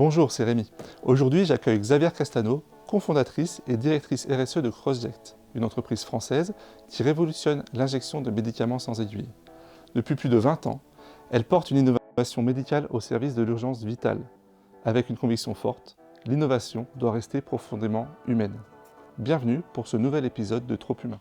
Bonjour, c'est Rémi. Aujourd'hui, j'accueille Xavière Castano, cofondatrice et directrice RSE de Crossject, une entreprise française qui révolutionne l'injection de médicaments sans aiguille. Depuis plus de 20 ans, elle porte une innovation médicale au service de l'urgence vitale. Avec une conviction forte, l'innovation doit rester profondément humaine. Bienvenue pour ce nouvel épisode de Trop Humain.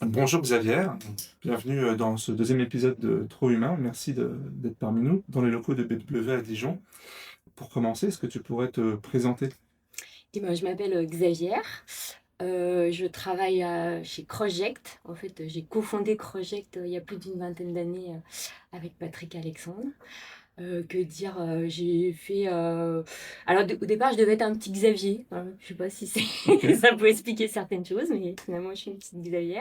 Bonjour Xavier, bienvenue dans ce deuxième épisode de Trop Humain. Merci d'être parmi nous dans les locaux de BW à Dijon. Pour commencer, est-ce que tu pourrais te présenter? Et ben, je m'appelle Xavier. Je travaille chez Crossject. En fait, j'ai cofondé Crossject il y a plus d'une vingtaine d'années avec Patrick Alexandre. Que dire, j'ai fait. Alors, au départ, je devais être un petit Xavier. Je sais pas si Ok. ça peut expliquer certaines choses, mais finalement, je suis une petite Xavier.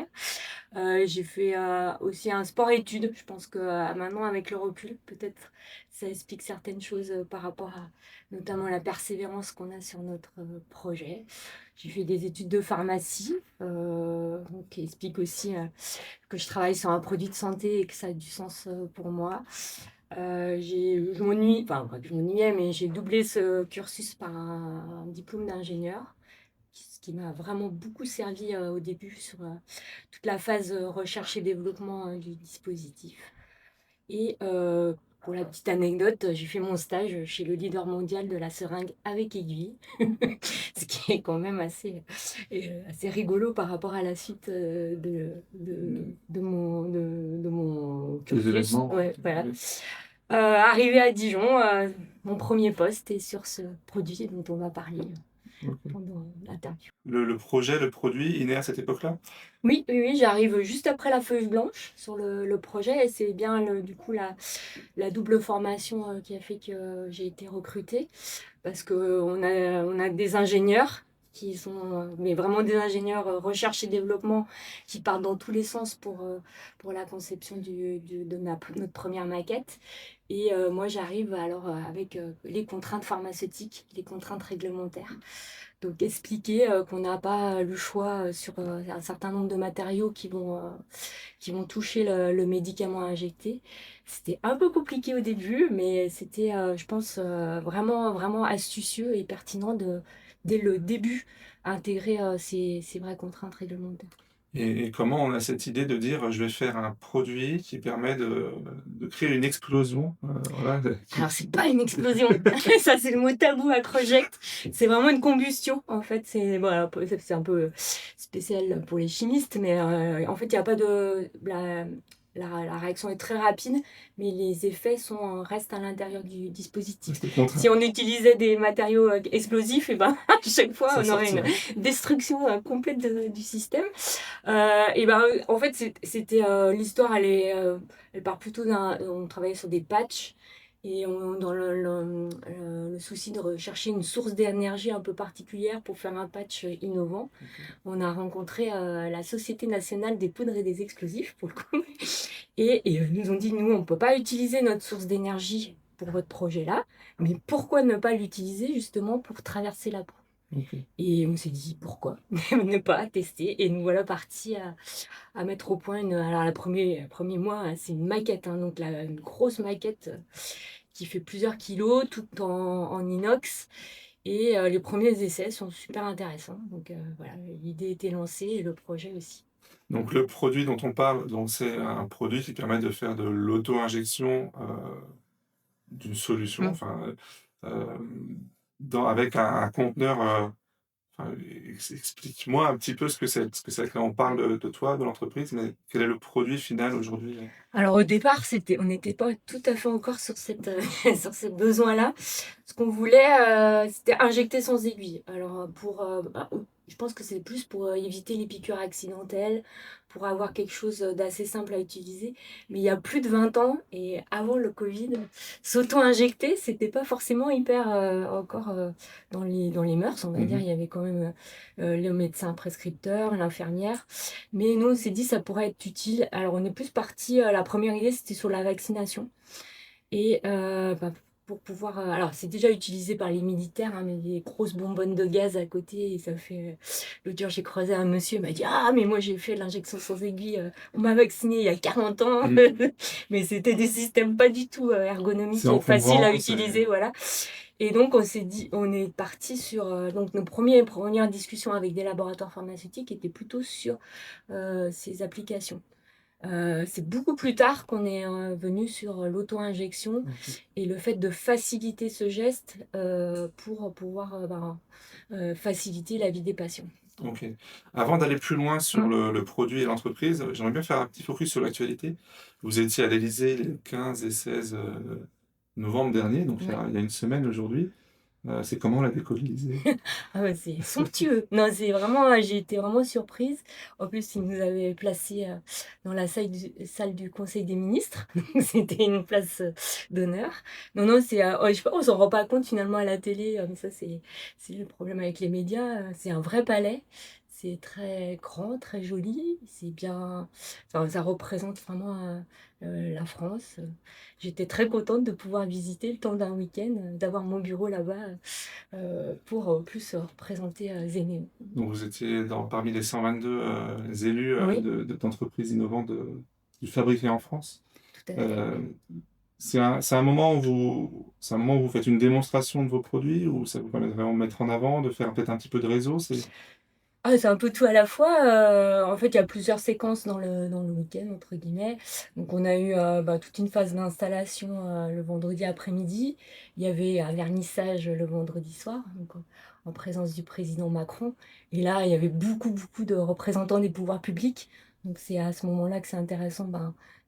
J'ai fait aussi un sport-études. Je pense que maintenant, avec le recul, peut-être ça explique certaines choses par rapport à notamment la persévérance qu'on a sur notre projet. J'ai fait des études de pharmacie, qui explique aussi que je travaille sur un produit de santé et que ça a du sens pour moi. Je m'ennuie, enfin, pas que je m'ennuyais, mais j'ai doublé ce cursus par un diplôme d'ingénieur, ce qui m'a vraiment beaucoup servi au début sur toute la phase recherche et développement du dispositif. Et pour la petite anecdote, j'ai fait mon stage chez le leader mondial de la seringue avec aiguille, ce qui est quand même assez rigolo par rapport à la suite de mon Les cursus. événements. Ouais, voilà. Arrivé à Dijon, mon premier poste est sur ce produit dont on va parler Ok. pendant l'interview. Le projet, le produit, il est né à cette époque-là? Oui, oui, oui, j'arrive juste après la feuille blanche sur le projet et c'est bien du coup la double formation qui a fait que j'ai été recrutée parce qu'on a des ingénieurs qui sont mais vraiment des ingénieurs recherche et développement qui partent dans tous les sens pour la conception de notre première maquette. Et moi, j'arrive alors avec les contraintes pharmaceutiques, les contraintes réglementaires. Donc, expliquer qu'on n'a pas le choix sur un certain nombre de matériaux qui vont toucher le médicament injecté. C'était un peu compliqué au début, mais c'était, je pense, vraiment, vraiment astucieux et pertinent dès le début, intégrer ces vraies contraintes réglementaires. Et comment on a cette idée de dire je vais faire un produit qui permet de créer une explosion, voilà, Alors, c'est pas une explosion, ça c'est le mot tabou à Project, c'est vraiment une combustion en fait. C'est un peu spécial pour les chimistes, mais en fait, il n'y a pas de. La réaction est très rapide, mais les effets restent à l'intérieur du dispositif. c'est contraint. Si on utilisait des matériaux explosifs, et ben, à chaque fois, Ça on aurait une sortirait. destruction complète du système. Et ben, en fait, c'était l'histoire, elle part plutôt on travaillait sur des patchs et dans le souci de rechercher une source d'énergie un peu particulière pour faire un patch innovant, on a rencontré la Société nationale des poudres et des explosifs, pour le coup. Et ils nous ont dit, nous, on ne peut pas utiliser notre source d'énergie pour votre projet-là, mais pourquoi ne pas l'utiliser justement pour traverser la peau? Ok. Et on s'est dit, pourquoi ne pas tester? Et nous voilà partis à mettre au point alors, premier mois, hein, c'est une maquette, hein, donc une grosse maquette qui fait plusieurs kilos, tout en inox. Et les premiers essais sont super intéressants. Donc voilà, l'idée était lancée et le projet aussi. Donc le produit dont on parle, donc c'est un produit qui permet de faire de l'auto-injection d'une solution, Mm. enfin, avec un conteneur. Enfin, explique-moi un petit peu ce que c'est. Là, on parle de toi, de l'entreprise, mais quel est le produit final aujourd'hui? Alors au départ, on n'était pas tout à fait encore sur sur ce besoin-là. Ce qu'on voulait, c'était injecter sans aiguille. Alors je pense que c'est plus pour éviter les piqûres accidentelles, pour avoir quelque chose d'assez simple à utiliser. Mais il y a plus de 20 ans et avant le Covid, s'auto-injecter, c'était pas forcément hyper encore dans les mœurs, on va dire. Mhm. Il y avait quand même le médecin prescripteur, l'infirmière. Mais nous, on s'est dit ça pourrait être utile. Alors, on est plus parti. La première idée, c'était sur la vaccination. Et pour pouvoir... alors, c'est déjà utilisé par les militaires, hein, mais des grosses bonbonnes de gaz à côté. Et ça fait... L'autre jour, j'ai croisé un monsieur, il m'a dit: «Ah, mais moi, j'ai fait l'injection sans aiguille. On m'a vacciné il y a 40 ans.» Mais c'était des systèmes pas du tout ergonomiques C'est et faciles à encombrant, utiliser, voilà. Et donc, on est parti sur... donc, nos premières discussions avec des laboratoires pharmaceutiques étaient plutôt sur ces applications. C'est beaucoup plus tard qu'on est venu sur l'auto-injection et le fait de faciliter ce geste pour pouvoir faciliter la vie des patients. Ok. Avant d'aller plus loin sur le produit et l'entreprise, j'aimerais bien faire un petit focus sur l'actualité. Vous étiez à l'Élysée les 15 et 16 novembre dernier, donc Ouais. il y a une semaine aujourd'hui. C'est comment la déco de l'Élysée? Ah ouais, c'est somptueux. Non, c'est vraiment, j'ai été vraiment surprise. En plus, ils nous avaient placés dans la salle du Conseil des ministres. Donc, c'était une place d'honneur. Non, non, je sais pas, on s'en rend pas compte finalement à la télé, mais ça, c'est le problème avec les médias. C'est un vrai palais. C'est très grand, très joli. C'est bien. Enfin, ça représente vraiment la France. J'étais très contente de pouvoir visiter le temps d'un week-end, d'avoir mon bureau là-bas pour plus représenter Zénéo. Donc vous étiez parmi les 122 élus Oui, d'entreprises innovantes du fabriqué en France. tout à fait. Euh, c'est un moment où c'est un moment où vous faites une démonstration de vos produits, ou ça vous permet de vraiment mettre en avant, de faire peut-être un petit peu de réseau, Ah, c'est un peu tout à la fois. En fait, il y a plusieurs séquences dans le week-end, entre guillemets. Donc, on a eu toute une phase d'installation le vendredi après-midi. Il y avait un vernissage le vendredi soir, donc, en présence du président Macron. Et là, il y avait beaucoup, beaucoup de représentants des pouvoirs publics. Donc, c'est à ce moment-là que c'est intéressant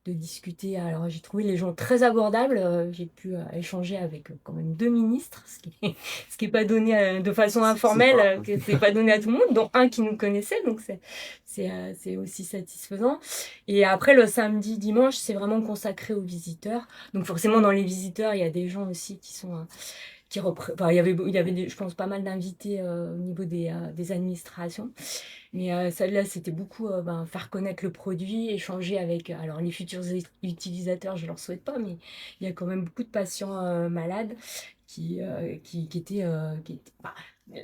de discuter. Alors, j'ai trouvé les gens très abordables. J'ai pu échanger avec quand même 2 ministres, ce qui est pas donné de façon informelle, que c'est pas donné à tout le monde, dont un qui nous connaissait, donc c'est aussi satisfaisant. Et après, le samedi, dimanche, c'est vraiment consacré aux visiteurs. Donc forcément, dans les visiteurs, il y a des gens aussi qui sont... enfin, il y avait je pense, pas mal d'invités au niveau des administrations. Mais celle-là, c'était beaucoup faire connaître le produit, échanger avec alors les futurs utilisateurs, je leur souhaite pas, mais il y a quand même beaucoup de patients malades qui étaient.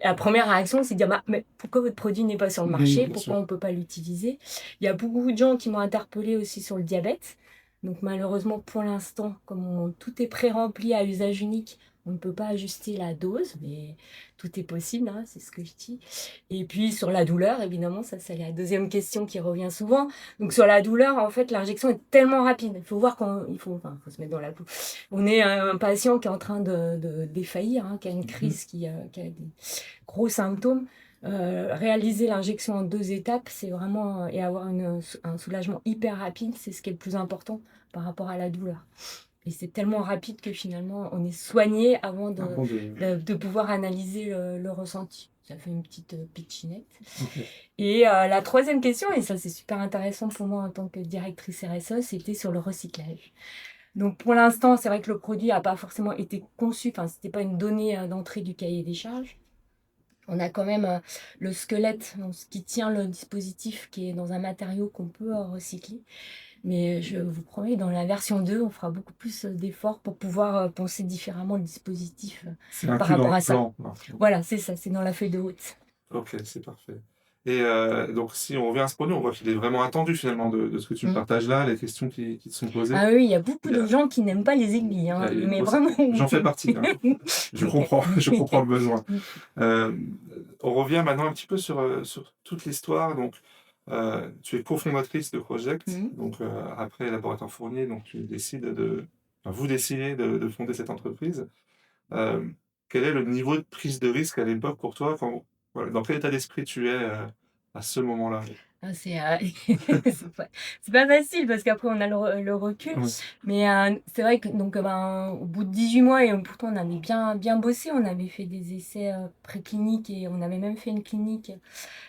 La première réaction, c'est de dire: mais pourquoi votre produit n'est pas sur le marché? bien Pourquoi sûr. on ne peut pas l'utiliser? Il y a beaucoup de gens qui m'ont interpellée aussi sur le diabète. Donc malheureusement, pour l'instant, comme tout est pré-rempli à usage unique, on ne peut pas ajuster la dose, mais tout est possible, hein, c'est ce que je dis. Et puis sur la douleur, évidemment, ça c'est la deuxième question qui revient souvent. Donc sur la douleur, en fait, l'injection est tellement rapide. Il faut voir faut se mettre dans la peau. On est un patient qui est en train de défaillir, hein, qui a une crise, qui a des gros symptômes. Réaliser l'injection en 2 étapes, c'est vraiment et avoir un soulagement hyper rapide, c'est ce qui est le plus important par rapport à la douleur. Et c'est tellement rapide que finalement, on est soigné avant de pouvoir analyser le ressenti. Ça fait une petite pitchinette. Ok. Et la troisième question, et ça c'est super intéressant pour moi en tant que directrice RSE, c'était sur le recyclage. Donc pour l'instant, c'est vrai que le produit n'a pas forcément été conçu, enfin c'était pas une donnée d'entrée du cahier des charges. On a quand même le squelette, donc, ce qui tient le dispositif, qui est dans un matériau qu'on peut recycler. Mais je vous promets, dans la version 2, on fera beaucoup plus d'efforts pour pouvoir penser différemment le dispositif C'est par inclus dans rapport le à ça. plan. Voilà, c'est ça, c'est dans la feuille de route. Ok, c'est parfait. Et donc, si on revient à ce produit, on voit qu'il est vraiment attendu finalement de ce que tu me Mm. partages là, les questions qui te sont posées. Ah oui, il y a beaucoup Il y de a, gens qui n'aiment pas les aiguilles, hein, il y a une mais grosse... vraiment. J'en fais partie, hein. Je comprends le besoin. Euh, on revient maintenant un petit peu sur toute l'histoire. Donc, tu es cofondatrice de Project. Mhm. Donc, après Laboratoire Fournier, donc vous décidez de fonder cette entreprise. Euh, Quel est le niveau de prise de risque à l'époque pour toi voilà, dans quel état d'esprit tu es à ce moment-là? Ah, c'est pas facile parce qu'après on a le recul. Ouais. Mais c'est vrai que donc, au bout de 18 mois, et pourtant on avait bien, bien bossé, on avait fait des essais précliniques et on avait même fait une clinique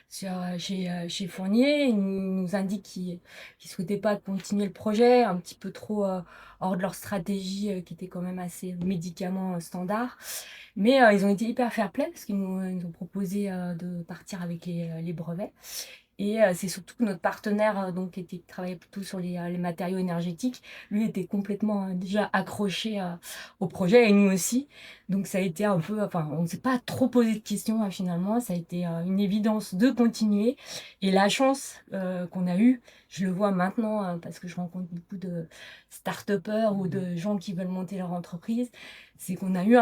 chez Fournier. Ils nous indiquent qu'ils ne souhaitaient pas continuer le projet, un petit peu trop hors de leur stratégie qui était quand même assez médicament standard. Mais ils ont été hyper fair-play parce qu'ils nous ont proposé de partir avec les brevets. Et c'est surtout que notre partenaire, donc qui travaillait plutôt sur les matériaux énergétiques, lui était complètement déjà accroché au projet et nous aussi. Donc ça a été un peu, enfin, on ne s'est pas trop posé de questions finalement. Ça a été une évidence de continuer. Et la chance qu'on a eue, je le vois maintenant parce que je rencontre beaucoup de start-upers ou de gens qui veulent monter leur entreprise, c'est qu'on a eu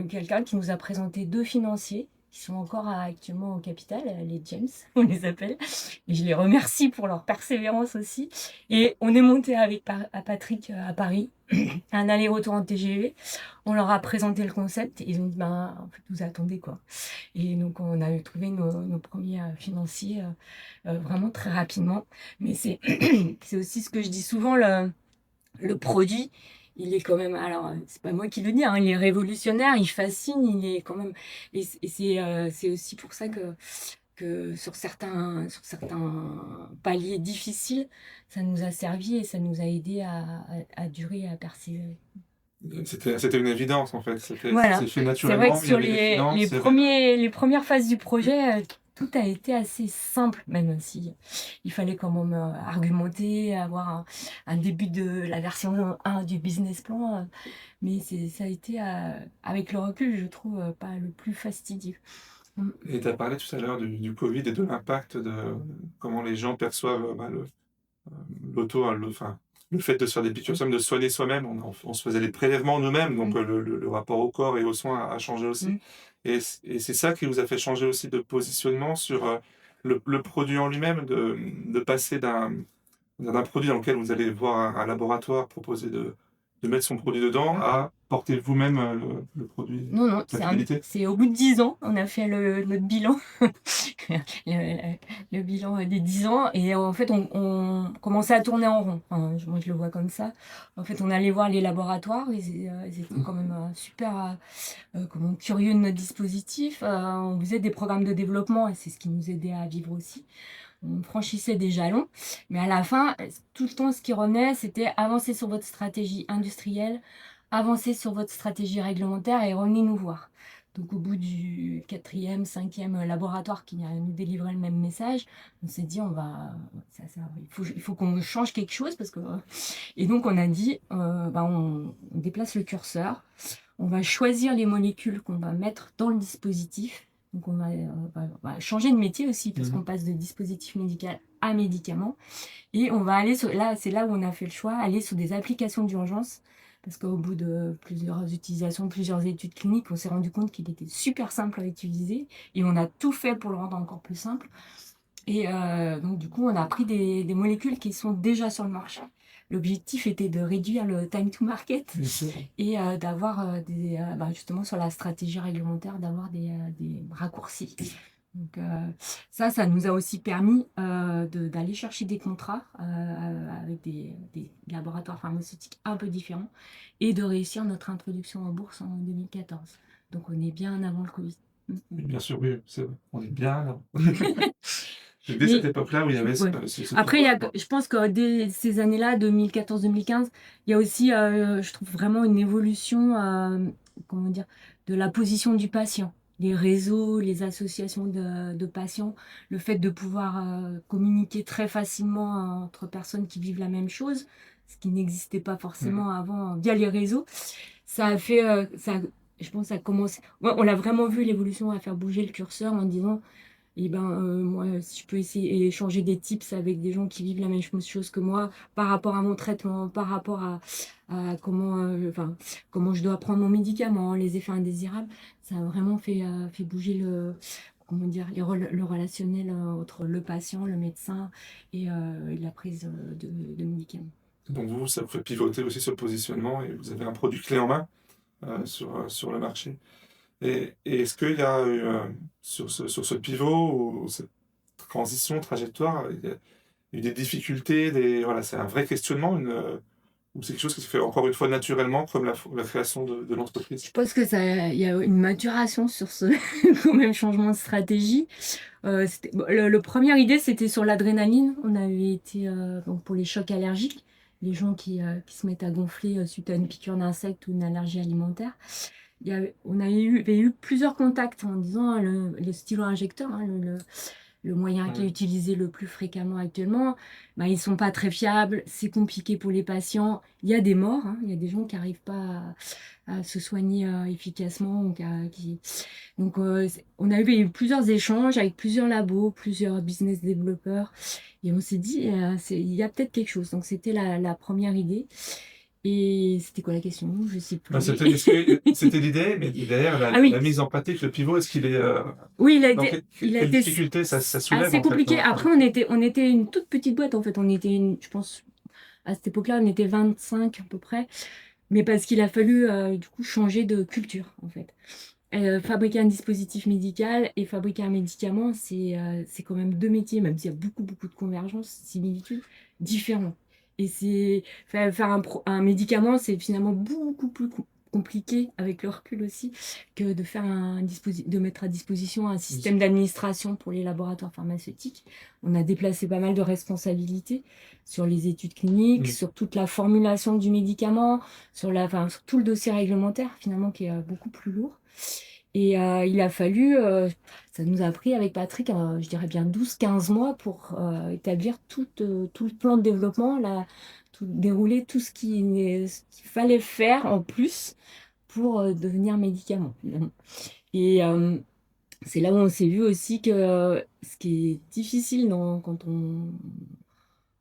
quelqu'un qui nous a présenté 2 financiers qui sont encore actuellement au capital, les James, on les appelle. Et je les remercie pour leur persévérance aussi. Et on est monté avec à Patrick à Paris, un aller-retour en TGV. On leur a présenté le concept et ils ont dit, ben, en fait, vous attendez quoi. Et donc, on a trouvé nos premiers financiers vraiment très rapidement. Mais c'est c'est aussi ce que je dis souvent, le produit, il est quand même, alors c'est pas moi qui le dis, hein, il est révolutionnaire, il fascine, il est quand même, et c'est aussi pour ça que sur certains paliers difficiles, ça nous a servi et ça nous a aidé à durer et à persévérer. C'était une évidence en fait, Voilà, c'est fait c'est vrai que naturellement, il y sur avait les finances, il y avait... les premières phases du projet, tout a été assez simple, même si il fallait quand même argumenter, avoir un début de la version 1 du business plan, mais ça a été, avec le recul, je trouve, pas le plus fastidieux. Mm. Et tu as parlé tout à l'heure du Covid et de l'impact de comment les gens perçoivent l'auto, enfin, le fait de se faire des piqûres, de soigner soi-même, on se faisait les prélèvements nous-mêmes, donc le rapport au corps et aux soins a changé aussi. Et c'est ça qui vous a fait changer aussi de positionnement sur le produit en lui-même, de passer d'un produit dans lequel vous allez voir un laboratoire proposer de mettre son produit dedans à porter vous-même le produit, Non, la finalité. c'est au bout de 10 ans, on a fait notre bilan, le bilan des 10 ans, et en fait, on commençait à tourner en rond. Enfin, moi, je le vois comme ça. En fait, on allait voir les laboratoires, ils étaient quand même super comment, curieux de notre dispositif. On faisait des programmes de développement, et c'est ce qui nous aidait à vivre aussi. On franchissait des jalons, mais à la fin, tout le temps, ce qui revenait, c'était avancer sur votre stratégie industrielle, avancer sur votre stratégie réglementaire et revenez nous voir. Donc au bout du 4e, 5e laboratoire qui nous délivrait le même message, on s'est dit il faut qu'on change quelque chose parce que et donc on a dit on déplace le curseur, on va choisir les molécules qu'on va mettre dans le dispositif. Donc on va changer de métier aussi parce qu'on passe de dispositif médical à médicament. Et on va aller c'est là où on a fait le choix, aller sur des applications d'urgence. Parce qu'au bout de plusieurs utilisations, plusieurs études cliniques, on s'est rendu compte qu'il était super simple à utiliser. Et on a tout fait pour le rendre encore plus simple. Et donc du coup, on a pris des molécules qui sont déjà sur le marché. L'objectif était de réduire le time to market et d'avoir justement sur la stratégie réglementaire, d'avoir des raccourcis. Donc ça nous a aussi permis d'aller chercher des contrats avec des laboratoires pharmaceutiques un peu différents et de réussir notre introduction en bourse en 2014. Donc on est bien avant le Covid. Bien sûr, oui, on est bien là. C'est dès cette époque-là où il y avait Après, je pense que dès ces années-là, 2014-2015, il y a aussi, je trouve, vraiment une évolution comment dire, de la position du patient. Les réseaux, les associations de patients, le fait de pouvoir communiquer très facilement entre personnes qui vivent la même chose, ce qui n'existait pas forcément avant via les réseaux, ça a fait, je pense, ça a commencé. Ouais, on a vraiment vu l'évolution à faire bouger le curseur en disant et moi, si je peux essayer et échanger des tips avec des gens qui vivent la même chose que moi par rapport à mon traitement, par rapport à comment je dois prendre mon médicament, les effets indésirables, ça a vraiment fait bouger comment dire, le relationnel entre le patient, le médecin et la prise de médicaments. Donc vous, ça vous fait pivoter aussi sur le positionnement et vous avez un produit clé en main sur le marché. Et est-ce qu'il y a eu, sur ce pivot ou cette trajectoire, il y a eu des difficultés, voilà, c'est un vrai questionnement, ou c'est quelque chose qui se fait encore une fois naturellement, comme la création de l'entreprise? Je pense que il y a une maturation sur ce quand même changement de stratégie. Le première idée, c'était sur l'adrénaline. On avait été donc pour les chocs allergiques, les gens qui se mettent à gonfler suite à une piqûre d'insecte ou une allergie alimentaire. On avait eu plusieurs contacts en disant le stylo injecteur, le moyen qui est utilisé le plus fréquemment actuellement, ils ne sont pas très fiables, c'est compliqué pour les patients. Il y a des morts, hein, il y a des gens qui n'arrivent pas à se soigner efficacement. Donc, on a eu plusieurs échanges avec plusieurs labos, plusieurs business développeurs, et on s'est dit, il y a peut-être quelque chose. Donc, c'était la première idée. Et c'était quoi la question? Je ne sais plus. C'était l'idée, mais derrière Ah oui. la mise en pratique, le pivot, est-ce qu'il est... Oui, quelle difficulté ça soulève assez en fait, compliqué. Après, on était une toute petite boîte en fait. Je pense, à cette époque-là, on était 25 à peu près. Mais parce qu'il a fallu du coup changer de culture en fait. Fabriquer un dispositif médical et fabriquer un médicament, c'est quand même deux métiers, même s'il y a beaucoup de convergences, similitudes, différents. Et faire un médicament, c'est finalement beaucoup plus compliqué avec le recul aussi que de faire de mettre à disposition un système d'administration pour les laboratoires pharmaceutiques. On a déplacé pas mal de responsabilités sur les études cliniques, sur toute la formulation du médicament, sur tout le dossier réglementaire finalement qui est beaucoup plus lourd. Et il a fallu, ça nous a pris avec Patrick, je dirais bien 12-15 mois pour établir tout le plan de développement, dérouler tout ce qu'il fallait faire en plus pour devenir médicament, finalement. Et c'est là où on s'est vu aussi que ce qui est difficile quand on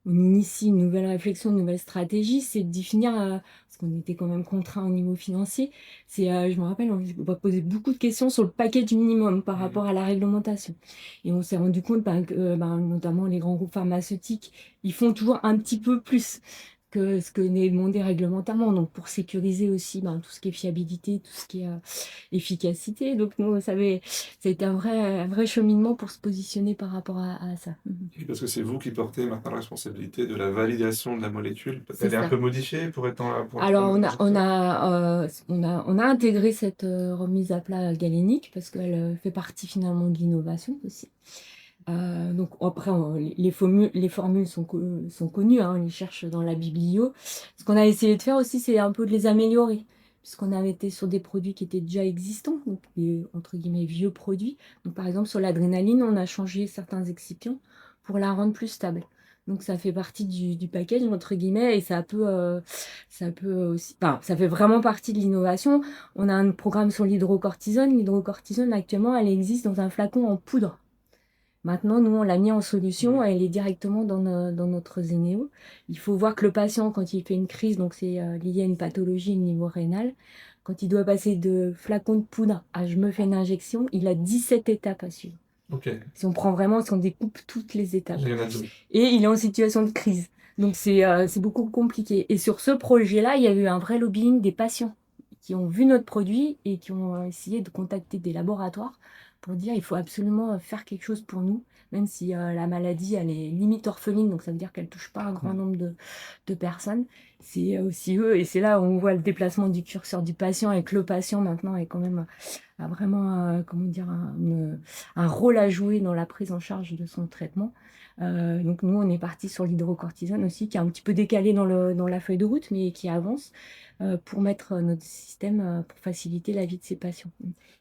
initie une nouvelle réflexion, une nouvelle stratégie, c'est de définir, parce qu'on était quand même contraint au niveau financier, je me rappelle, on va poser beaucoup de questions sur le package minimum par rapport à la réglementation. Et on s'est rendu compte que notamment les grands groupes pharmaceutiques, ils font toujours un petit peu plus que ce que n'est demandé réglementairement, donc pour sécuriser aussi tout ce qui est fiabilité, tout ce qui est efficacité. Donc nous, ça a été un vrai cheminement pour se positionner par rapport à ça. Et parce que c'est vous qui portez maintenant la responsabilité de la validation de la molécule. Elle est un ça. peu modifiée pour être Alors on a intégré cette remise à plat galénique parce qu'elle fait partie finalement de l'innovation aussi. Donc après, les formules sont connues, hein, on les cherche dans la biblio. Ce qu'on a essayé de faire aussi, c'est un peu de les améliorer, puisqu'on avait été sur des produits qui étaient déjà existants, donc des, entre guillemets, vieux produits. Donc par exemple, sur l'adrénaline, on a changé certains excipients pour la rendre plus stable. Donc ça fait partie du package, entre guillemets, et ça peut aussi... Enfin, ça fait vraiment partie de l'innovation. On a un programme sur l'hydrocortisone. L'hydrocortisone, actuellement, elle existe dans un flacon en poudre. Maintenant, nous, on l'a mis en solution, elle est directement dans notre Zénéo. Il faut voir que le patient, quand il fait une crise, donc c'est lié à une pathologie au niveau rénal, quand il doit passer de flacon de poudre à je me fais une injection, il a 17 étapes à suivre. Si on découpe toutes les étapes. Et il est en situation de crise. Donc c'est beaucoup compliqué. Et sur ce projet-là, il y a eu un vrai lobbying des patients qui ont vu notre produit et qui ont essayé de contacter des laboratoires pour dire il faut absolument faire quelque chose pour nous, même si la maladie, elle est limite orpheline, donc ça veut dire qu'elle ne touche pas un grand nombre de personnes. C'est aussi eux, et c'est là où on voit le déplacement du curseur du patient, et que le patient maintenant est quand même a vraiment un rôle à jouer dans la prise en charge de son traitement. Donc nous, on est parti sur l'hydrocortisone aussi, qui est un petit peu décalé dans la feuille de route, mais qui avance pour mettre notre système pour faciliter la vie de ces patients.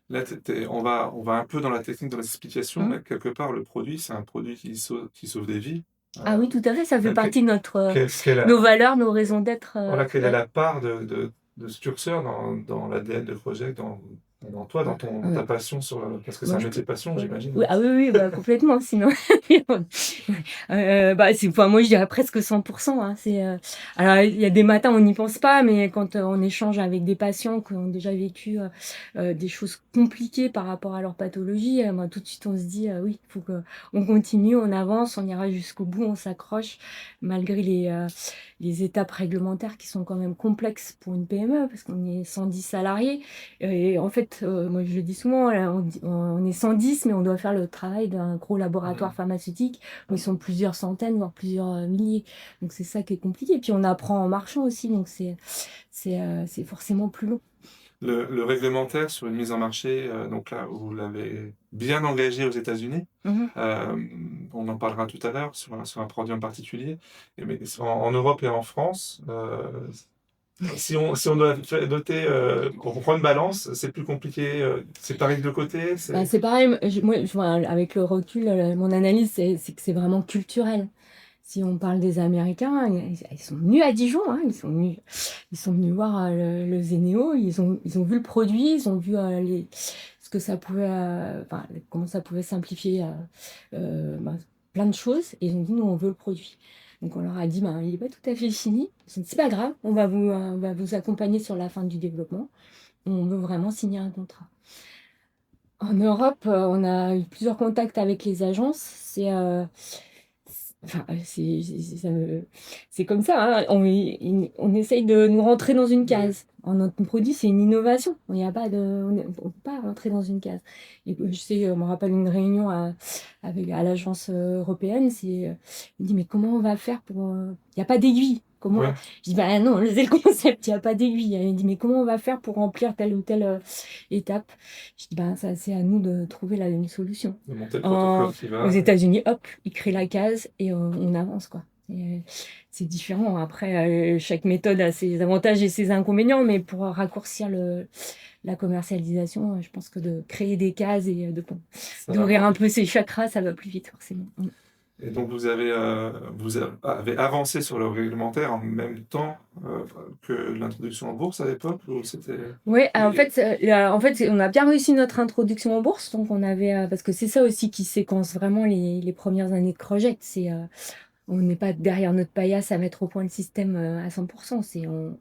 Là, on va un peu dans la technique de l'explication, mais quelque part, le produit, c'est un produit qui sauve des vies. Ah oui, tout à fait, ça fait partie de nos valeurs, nos raisons d'être. Voilà, quelle est la part de ce curseur dans l'ADN de Project, dans toi, dans ta passion parce que c'est un métier passion, j'imagine. Oui, oui, complètement, sinon. Moi, je dirais presque 100%. Hein, alors, il y a des matins, on n'y pense pas, mais quand on échange avec des patients qui ont déjà vécu des choses compliquées par rapport à leur pathologie, tout de suite, on se dit, oui, il faut qu'on continue, on avance, on ira jusqu'au bout, on s'accroche, malgré les étapes réglementaires qui sont quand même complexes pour une PME, parce qu'on est 110 salariés. Et en fait, moi je le dis souvent, on est 110, mais on doit faire le travail d'un gros laboratoire pharmaceutique où ils sont plusieurs centaines, voire plusieurs milliers. Donc c'est ça qui est compliqué. Et puis on apprend en marchant aussi, donc c'est forcément plus long. Le réglementaire sur une mise en marché, donc là, vous l'avez bien engagé aux États-Unis. On en parlera tout à l'heure sur un produit en particulier. Mais en Europe et en France, Si on doit noter, on prend une balance, c'est plus compliqué, c'est pareil de côté, C'est pareil, moi, avec le recul, mon analyse, c'est que c'est vraiment culturel. Si on parle des Américains, ils sont venus à Dijon, hein, ils sont venus voir le Zénéo, ils ont vu le produit, ils ont vu ce que ça pouvait, comment ça pouvait simplifier plein de choses, et ils ont dit, nous, on veut le produit. Donc on leur a dit, il n'est pas tout à fait fini. Ils ont dit, c'est pas grave, on va vous accompagner sur la fin du développement. On veut vraiment signer un contrat. En Europe, on a eu plusieurs contacts avec les agences. C'est comme ça, hein. On essaye de nous rentrer dans une case. Notre produit, c'est une innovation. On ne peut pas rentrer dans une case. Et je me rappelle une réunion à l'agence européenne. Il me dit, mais comment on va faire pour... Il n'y a pas d'aiguille. Comment... Ouais. Je dis, non, c'est le concept, il n'y a pas d'aiguille. Il me dit, mais comment on va faire pour remplir telle ou telle étape? Je dis, ça, c'est à nous de trouver une solution. De monter le protocole qui va. Aux États-Unis, hop, ils créent la case et on avance, quoi. C'est différent. Après, chaque méthode a ses avantages et ses inconvénients, mais pour raccourcir la commercialisation, je pense que de créer des cases et d'ouvrir un peu ses chakras, ça va plus vite, forcément. Et donc vous avez avancé sur le réglementaire en même temps que l'introduction en bourse à l'époque, ou c'était... Oui, en fait, on a bien réussi notre introduction en bourse, donc on avait, parce que c'est ça aussi qui séquence vraiment les premières années de Croject, on n'est pas derrière notre paillasse à mettre au point le système à 100%,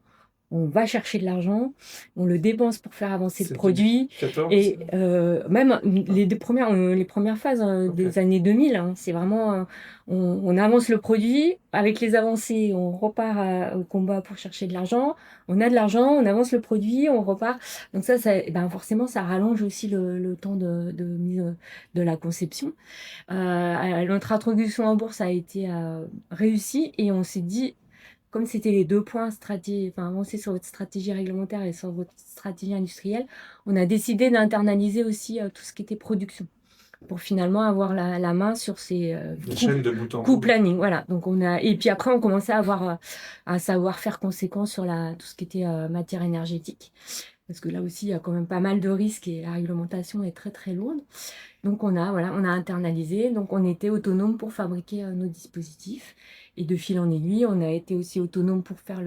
on va chercher de l'argent, on le dépense pour faire avancer le produit. 14, et même les premières phases des années 2000, hein, c'est vraiment, on avance le produit, avec les avancées, on repart au combat pour chercher de l'argent, on a de l'argent, on avance le produit, on repart. Donc ça forcément, ça rallonge aussi le temps de mise de la conception. Notre introduction en bourse a été réussie et on s'est dit, comme c'était les deux points avancer sur votre stratégie réglementaire et sur votre stratégie industrielle, on a décidé d'internaliser aussi tout ce qui était production pour finalement avoir la main sur ces coûts planning. Voilà. Donc et puis après, on commençait à avoir un savoir-faire conséquent sur tout ce qui était matière énergétique. Parce que là aussi, il y a quand même pas mal de risques et la réglementation est très très lourde. Donc on a internalisé, donc on était autonome pour fabriquer nos dispositifs. Et de fil en aiguille, on a été aussi autonome pour faire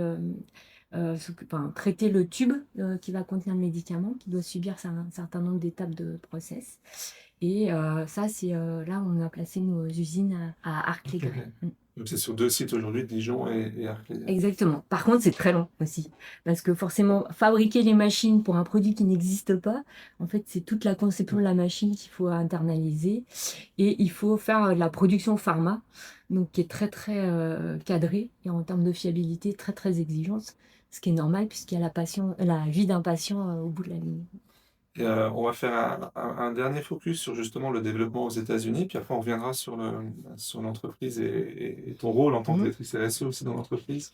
traiter le tube qui va contenir le médicament, qui doit subir un certain nombre d'étapes de process. Et ça, c'est là où on a placé nos usines à Arc-les-Gray. Donc c'est sur 2 sites aujourd'hui, Dijon et Arc-les-Gray. Exactement. Par contre, c'est très long aussi. Parce que forcément, fabriquer les machines pour un produit qui n'existe pas, en fait, c'est toute la conception de la machine qu'il faut internaliser. Et il faut faire de la production pharma, donc qui est très, très cadrée et en termes de fiabilité, très, très exigeante. Ce qui est normal puisqu'il y a la vie d'un patient au bout de la ligne. Et on va faire un dernier focus sur justement le développement aux États-Unis, puis après on reviendra sur l'entreprise et ton rôle en tant que directrice RSE aussi dans l'entreprise.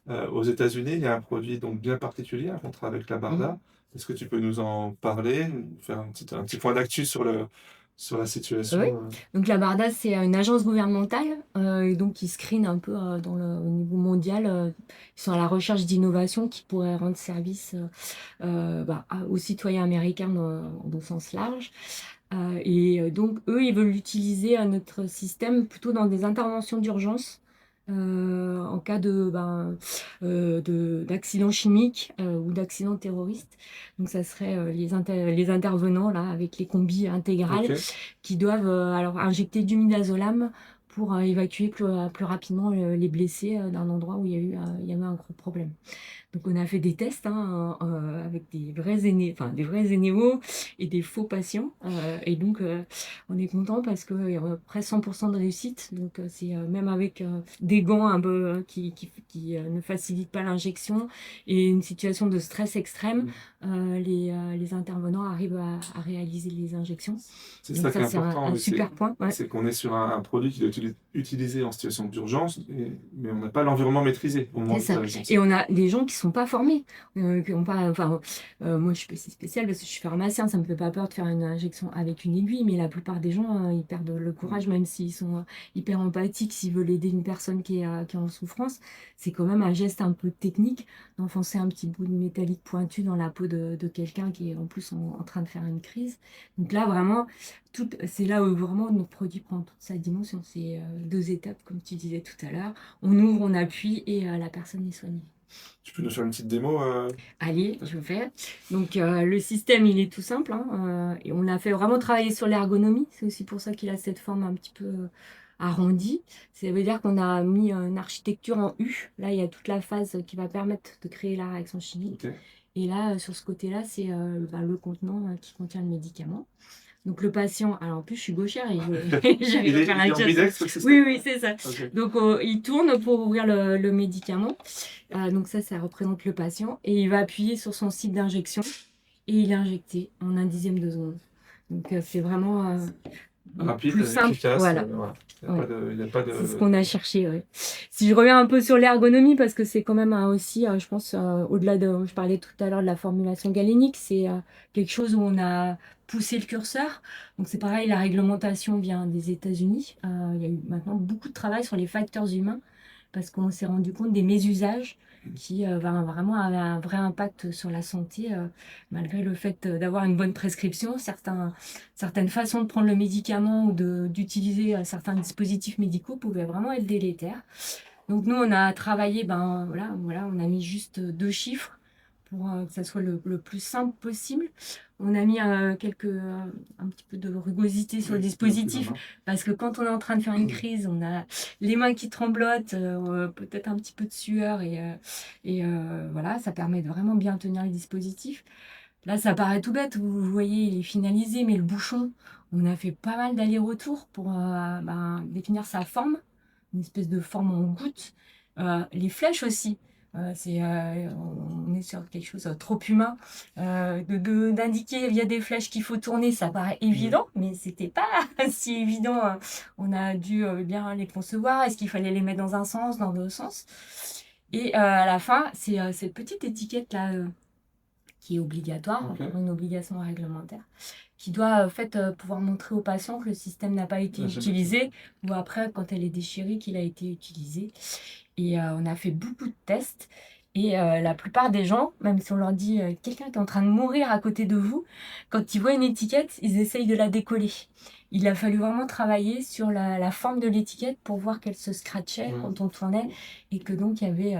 Aux États-Unis, il y a un produit donc bien particulier, un contrat avec la BARDA. Est-ce que tu peux nous en parler, faire un petit point d'actu sur la situation? Oui. Donc la BARDA, c'est une agence gouvernementale donc qui screen un peu au niveau mondial. Ils sont à la recherche d'innovations qui pourraient rendre service aux citoyens américains dans sens large. Donc eux, ils veulent utiliser notre système plutôt dans des interventions d'urgence. En cas d'accident chimique ou d'accident terroriste. Donc ça serait les intervenants là avec les combis intégrales qui doivent injecter du midazolam pour évacuer plus rapidement les blessés d'un endroit où il y avait un gros problème. Donc on a fait des tests avec des vrais Zénéo et des faux patients. Et donc on est content parce qu'il y a presque 100% de réussite. Donc c'est même avec des gants un peu qui ne facilitent pas l'injection et une situation de stress extrême, les intervenants arrivent à réaliser les injections. C'est Donc ça qui est ça, c'est un, important, un oui, super point. Ouais. c'est qu'on est sur un produit qui doit être utilisé en situation d'urgence, mais on n'a pas l'environnement maîtrisé au moment C'est de ça. la réponse. Et on a des gens qui sont pas formés, qui ont pas, enfin, moi je suis assez spéciale parce que je suis pharmacien, ça me fait pas peur de faire une injection avec une aiguille, mais la plupart des gens, ils perdent le courage, même s'ils sont hyper empathiques, s'ils veulent aider une personne qui est en souffrance, c'est quand même un geste un peu technique d'enfoncer un petit bout de métallique pointu dans la peau de quelqu'un qui est en plus en train de faire une crise. Donc là, vraiment, c'est là où vraiment notre produit prend toute sa dimension. C'est 2 étapes, comme tu disais tout à l'heure. On ouvre, on appuie et la personne est soignée. Tu peux nous faire une petite démo Allez, je vais faire. Donc le système, il est tout simple, hein, et on l'a fait vraiment travailler sur l'ergonomie. C'est aussi pour ça qu'il a cette forme un petit peu arrondie. Ça veut dire qu'on a mis une architecture en U. Là, il y a toute la phase qui va permettre de créer la réaction chimique. Ok. Et là, sur ce côté-là, c'est le contenant qui contient le médicament. Donc le patient, alors en plus je suis gauchère et j'arrive à faire Il est un geste. ambidextre, c'est ça? Oui, c'est ça. Ok. Donc il tourne pour ouvrir le médicament. Donc ça représente le patient. Et il va appuyer sur son site d'injection et il est injecté en 1/10 de seconde. Donc c'est vraiment Rapide, plus simple. efficace, Voilà. voilà. Ouais. Il n'y a pas de... C'est ce qu'on a cherché, ouais. Si je reviens un peu sur l'ergonomie, parce que c'est quand même aussi, je pense, au-delà de, je parlais tout à l'heure de la formulation galénique, c'est quelque chose où on a poussé le curseur. Donc c'est pareil, la réglementation vient des États-Unis. Il y a eu maintenant beaucoup de travail sur les facteurs humains, parce qu'on s'est rendu compte des mésusages qui vraiment avaient un vrai impact sur la santé, malgré le fait d'avoir une bonne prescription. Certaines façons de prendre le médicament ou d'utiliser certains dispositifs médicaux pouvaient vraiment être délétères. Donc nous, on a travaillé, voilà, on a mis juste 2 chiffres pour que ça soit le plus simple possible. On a mis un petit peu de rugosité sur le dispositif, parce que quand on est en train de faire une crise, on a les mains qui tremblotent, peut-être un petit peu de sueur, et voilà, ça permet de vraiment bien tenir le dispositif. Là, ça paraît tout bête, vous voyez, il est finalisé, mais le bouchon, on a fait pas mal d'allers-retours pour définir sa forme, une espèce de forme en goutte. Les flèches aussi, on est sur quelque chose de trop humain. D'indiquer via des flèches qu'il faut tourner, ça paraît évident, mais c'était pas si évident. On a dû bien les concevoir. Est-ce qu'il fallait les mettre dans un sens, dans l'autre sens? Et à la fin, c'est cette petite étiquette là qui est obligatoire, Ok. une obligation réglementaire, qui doit en fait pouvoir montrer au patient que le système n'a pas été utilisé, ou après, quand elle est déchirée, qu'il a été utilisé. Et on a fait beaucoup de tests. Et la plupart des gens, même si on leur dit quelqu'un qui est en train de mourir à côté de vous, quand ils voient une étiquette, ils essayent de la décoller. Il a fallu vraiment travailler sur la forme de l'étiquette pour voir qu'elle se scratchait quand on tournait, et que donc il y avait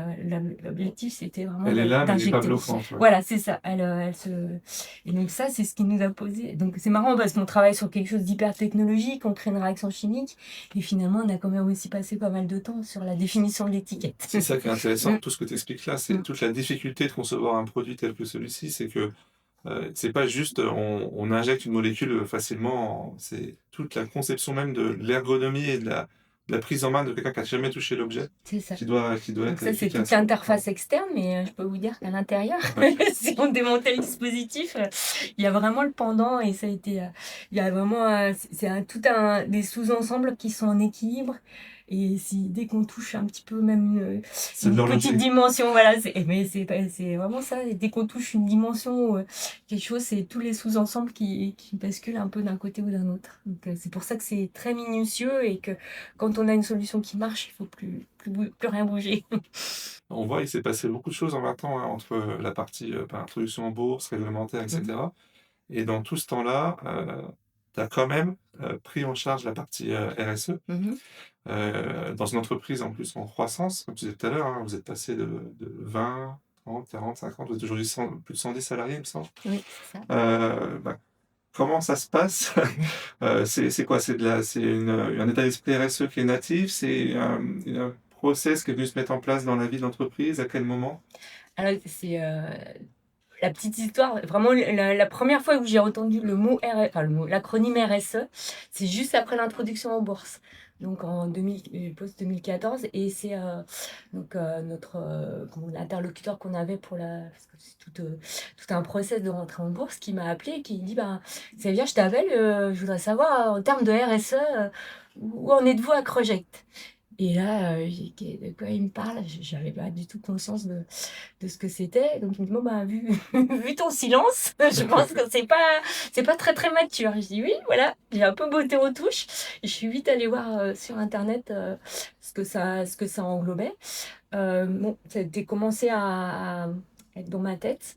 l'objectif, c'était vraiment Elle est là, mais elle n'est pas d'injecter. bloquante. Ouais. Voilà, c'est ça. Et donc ça, c'est ce qui nous a posé. Donc c'est marrant parce qu'on travaille sur quelque chose d'hyper technologique, on crée une réaction chimique, et finalement on a quand même aussi passé pas mal de temps sur la définition de l'étiquette. C'est ça qui est intéressant, tout ce que tu expliques là, c'est toute la difficulté de concevoir un produit tel que celui-ci, c'est que c'est pas juste on injecte une molécule facilement, c'est toute la conception même de l'ergonomie et de la prise en main de quelqu'un qui n'a jamais touché l'objet C'est ça. qui doit Donc être ça, c'est efficace. toute l'interface externe, mais je peux vous dire qu'à l'intérieur, si on démontait le dispositif, il y a vraiment le pendant, et ça a été, il y a vraiment des sous-ensembles qui sont en équilibre. Et dès qu'on touche un petit peu même une petite dimension, voilà, mais c'est vraiment ça. Dès qu'on touche une dimension ou quelque chose, c'est tous les sous-ensembles qui basculent un peu d'un côté ou d'un autre. Donc c'est pour ça que c'est très minutieux, et que quand on a une solution qui marche, il faut plus rien bouger. On voit, il s'est passé beaucoup de choses en 20 ans entre la partie introduction en bourse, réglementaire, etc. Et dans tout ce temps-là, tu as quand même pris en charge la partie RSE. Dans une entreprise en plus en croissance, comme tu disais tout à l'heure, vous êtes passé de 20, 30, 40, 50, vous êtes aujourd'hui plus de 110 salariés, il me semble. Oui, c'est ça. Comment ça se passe? C'est quoi? C'est un état d'esprit RSE qui est natif? C'est un process qui est venu se mettre en place dans la vie de l'entreprise? À quel moment? Alors, la petite histoire, vraiment la première fois où j'ai entendu le mot l'acronyme RSE, c'est juste après l'introduction en bourse. Donc en post 2014, et c'est donc notre l'interlocuteur qu'on avait parce que c'est tout un process de rentrer en bourse, qui m'a appelé et qui dit Xavier, je t'appelle, je voudrais savoir en termes de RSE, où en êtes-vous à Croject? Et là, de quoi il me parle? J'avais pas du tout conscience de ce que c'était. Donc il me dit vu ton silence, je pense que c'est pas très très mature. Je dis oui, voilà, j'ai un peu botté aux touches. Et je suis vite allée voir sur internet ce que ça englobait. Bon, ça a été commencé à être dans ma tête.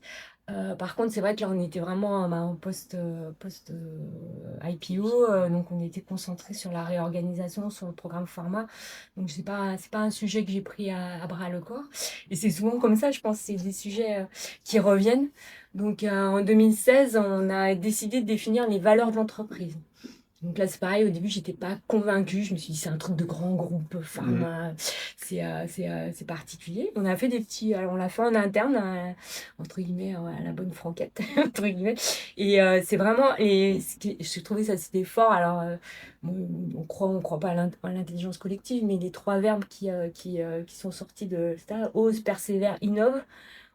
Par contre, c'est vrai que là, on était vraiment en post IPO, donc on était concentré sur la réorganisation, sur le programme pharma. Donc, c'est pas un sujet que j'ai pris à bras le corps. Et c'est souvent comme ça, je pense, c'est des sujets qui reviennent. Donc, en 2016, on a décidé de définir les valeurs de l'entreprise. Donc là, c'est pareil, au début, j'étais pas convaincue. Je me suis dit, c'est un truc de grand groupe pharma, c'est particulier. On a fait alors on l'a fait en interne, entre guillemets, à la bonne franquette, entre guillemets. Et c'est vraiment, je trouvais ça c'était fort. Alors, on croit pas à l'intelligence collective, mais les trois verbes qui sont sortis de ça, ose, persévère, innove.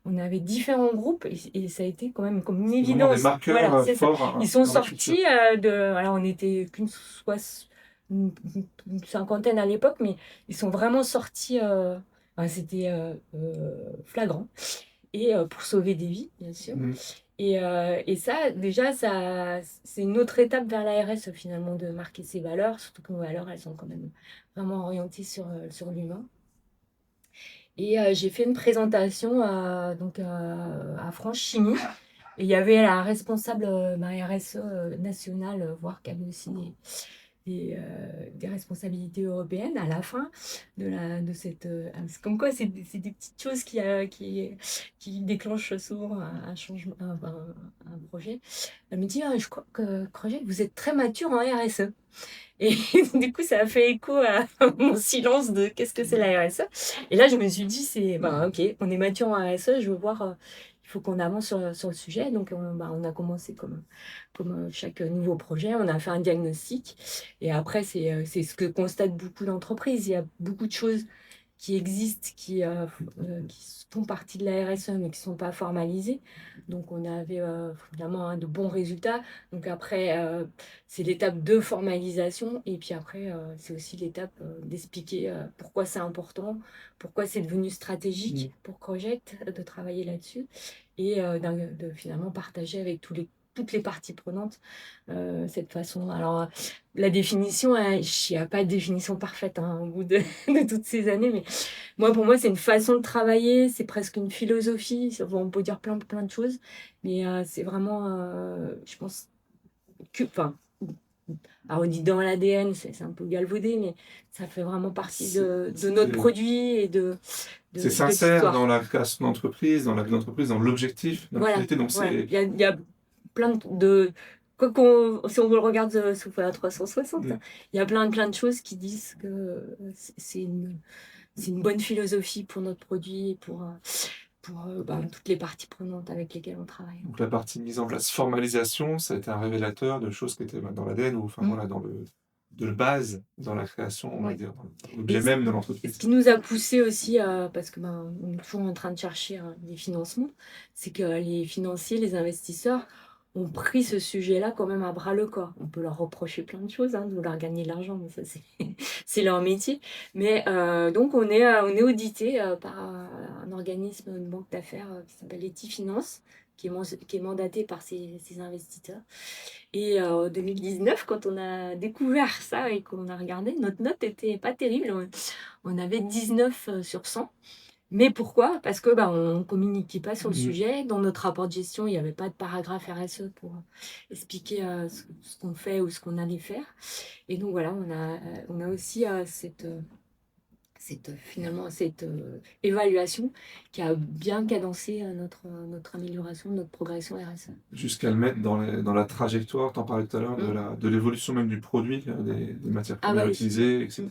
On avait différents groupes et ça a été quand même comme une C'est vraiment des évidence. marqueurs Voilà, c'est ça. forts Ils sont dans la culture. sortis alors on n'était une cinquantaine à l'époque, mais ils sont vraiment sortis. C'était flagrant. Et pour sauver des vies, bien sûr. Mhm. Et ça, déjà, c'est une autre étape vers la RSE, finalement, de marquer ses valeurs, surtout que nos valeurs, elles sont quand même vraiment orientées sur l'humain. Et j'ai fait une présentation à France Chimie. Et il y avait la responsable RSE nationale, voire qui avait aussi des responsabilités européennes à la fin de cette. C'est comme quoi, c'est des petites choses qui déclenchent souvent un changement, un projet. Elle me dit je crois que Creuset, vous êtes très mature en RSE. Et du coup, ça a fait écho à mon silence de qu'est-ce que c'est la RSE. Et là, je me suis dit, ok, on est mature en RSE, je veux voir, il faut qu'on avance sur le sujet. Donc, on a commencé comme chaque nouveau projet, on a fait un diagnostic. Et après, c'est ce que constatent beaucoup d'entreprises. Il y a beaucoup de choses qui existent, qui font partie de la RSE, mais qui ne sont pas formalisées. Donc, on avait finalement de bons résultats. Donc, après, c'est l'étape de formalisation. Et puis après, c'est aussi l'étape d'expliquer pourquoi c'est important, pourquoi c'est devenu stratégique pour Project de travailler là-dessus et de finalement partager avec toutes les parties prenantes cette façon. Alors, la définition, il n'y a pas de définition parfaite au bout de toutes ces années, mais pour moi, c'est une façon de travailler, c'est presque une philosophie. On peut dire plein de choses, mais c'est vraiment, je pense, alors on dit dans l'ADN, c'est un peu galvaudé, mais ça fait vraiment partie de notre produit et c'est sincère l'histoire. dans la création d'entreprise, dans la vie d'entreprise, dans l'objectif de l'activité. Donc Il y a plein de si on le regarde sous la 360, il y a plein de choses qui disent que c'est une bonne philosophie pour notre produit et pour toutes les parties prenantes avec lesquelles on travaille. Donc la partie mise en place, formalisation, ça a été un révélateur de choses qui étaient dans l'ADN ou voilà, de base dans la création, on va dire, dans l'objet même de l'entreprise. Ce qui nous a poussé aussi, parce que on est toujours en train de chercher des financements, c'est que les financiers, les investisseurs ont pris ce sujet-là quand même à bras le corps. On peut leur reprocher plein de choses, de vouloir gagner de l'argent, mais ça c'est leur métier. Mais donc on est audité par un organisme, une banque d'affaires qui s'appelle Etifinance, qui est mandaté par ces investisseurs. Et en 2019, quand on a découvert ça et qu'on a regardé, notre note n'était pas terrible. On avait 19 sur 100. Mais pourquoi? Parce que on ne communiquait pas sur le sujet. Dans notre rapport de gestion, il n'y avait pas de paragraphe RSE pour expliquer ce qu'on fait ou ce qu'on allait faire. Et donc voilà, on a aussi cette évaluation qui a bien cadencé notre amélioration, notre progression RSE. Jusqu'à le mettre dans la trajectoire, tu en parlais tout à l'heure, de l'évolution même du produit, des matières premières utilisées, etc.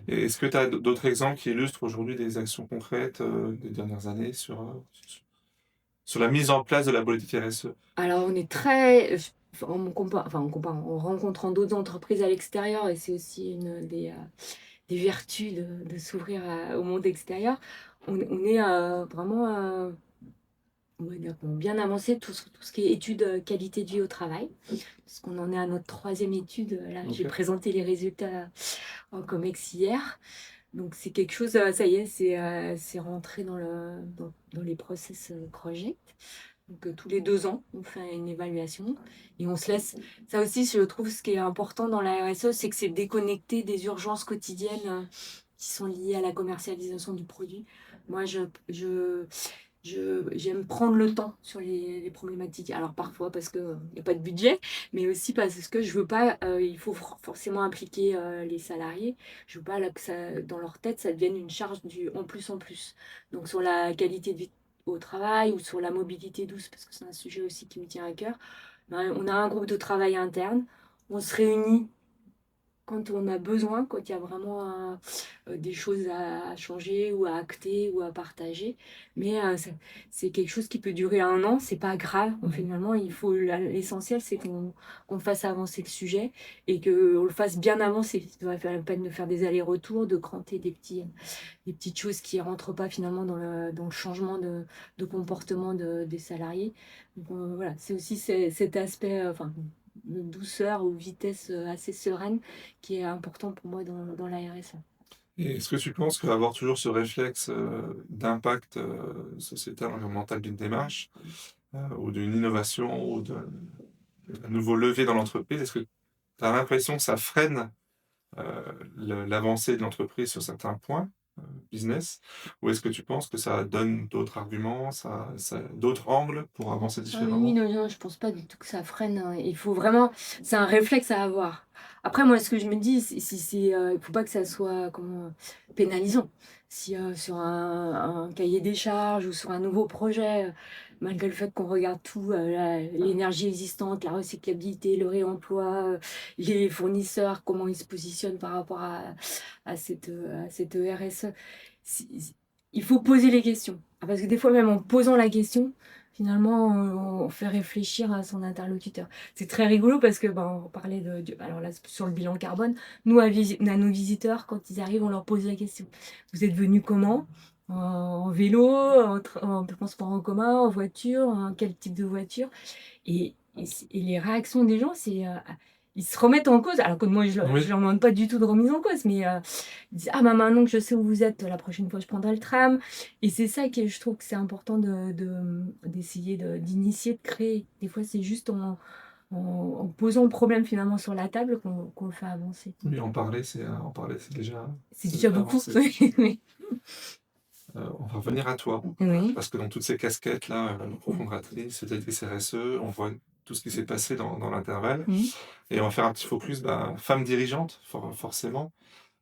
Et est-ce que tu as d'autres exemples qui illustrent aujourd'hui des actions concrètes des dernières années sur sur la mise en place de la politique RSE? Alors, on est très. En rencontrant d'autres entreprises à l'extérieur, et c'est aussi une des vertus de s'ouvrir au monde extérieur, on est vraiment on va dire bien avancé tout ce qui est études qualité de vie au travail. Parce qu'on en est à notre 3e étude. Là, j'ai Ok. présenté les résultats en COMEX hier. Donc, c'est quelque chose, ça y est, c'est rentré dans les process project. Donc, tous les 2 ans, on fait une évaluation et on se laisse. Ça aussi, je trouve, ce qui est important dans la RSE, c'est que c'est déconnecté des urgences quotidiennes qui sont liées à la commercialisation du produit. Moi, j'aime prendre le temps sur les problématiques. Alors, parfois, parce qu'il n'y a pas de budget, mais aussi parce que je veux pas, il faut forcément impliquer les salariés. Je veux pas là, que ça, dans leur tête, ça devienne une charge du en plus en plus. Donc, sur la qualité de vie au travail ou sur la mobilité douce, parce que c'est un sujet aussi qui me tient à cœur. Ben, on a un groupe de travail interne, on se réunit quand on a besoin, quand il y a vraiment des choses à changer ou à acter ou à partager. Mais c'est quelque chose qui peut durer 1 an, c'est pas grave. Finalement, l'essentiel, c'est qu'on fasse avancer le sujet et qu'on le fasse bien avancer. Ça va faire la peine de faire des allers-retours, de cranter des petites choses qui ne rentrent pas finalement dans le changement de comportement des salariés. Donc, voilà, c'est aussi cet aspect, de douceur ou vitesse assez sereine qui est important pour moi dans la RSE. Et est-ce que tu penses qu'avoir toujours ce réflexe d'impact sociétal, environnemental d'une démarche ou d'une innovation ou d'un nouveau levier dans l'entreprise, est-ce que tu as l'impression que ça freine l'avancée de l'entreprise sur certains points business, ou est-ce que tu penses que ça donne d'autres arguments, d'autres angles pour avancer Ah oui, différemment? non, non, je pense pas du tout que ça freine, hein. Il faut vraiment, c'est un réflexe à avoir. Après, moi, ce que je me dis, il faut pas que ça soit pénalisant. Si sur un cahier des charges ou sur un nouveau projet, malgré le fait qu'on regarde tout, l'énergie existante, la recyclabilité, le réemploi, les fournisseurs, comment ils se positionnent par rapport à cette RSE, il faut poser les questions. Parce que des fois, même en posant la question, finalement, on fait réfléchir à son interlocuteur. C'est très rigolo parce que, on parlait alors là, sur le bilan carbone, nous, à nos visiteurs, quand ils arrivent, on leur pose la question. Vous êtes venus comment? En vélo, en transport en commun, en voiture, quel type de voiture? Et les réactions des gens, ils se remettent en cause. Alors que moi, je Oui. leur demande pas du tout de remise en cause, mais ils disent, ah, maintenant que je sais où vous êtes, la prochaine fois, je prendrai le tram. Et c'est ça que je trouve que c'est important d'essayer d'initier, de créer. Des fois, c'est juste en posant le problème finalement sur la table qu'on le fait avancer. Oui, en parler, c'est déjà C'est déjà beaucoup. avancé. Oui. On va revenir à toi, Oui. parce que dans toutes ces casquettes-là, cofondatrice, directrice RSE, on voit tout ce qui s'est passé dans l'intervalle. Et on va faire un petit focus, femme dirigeante, forcément.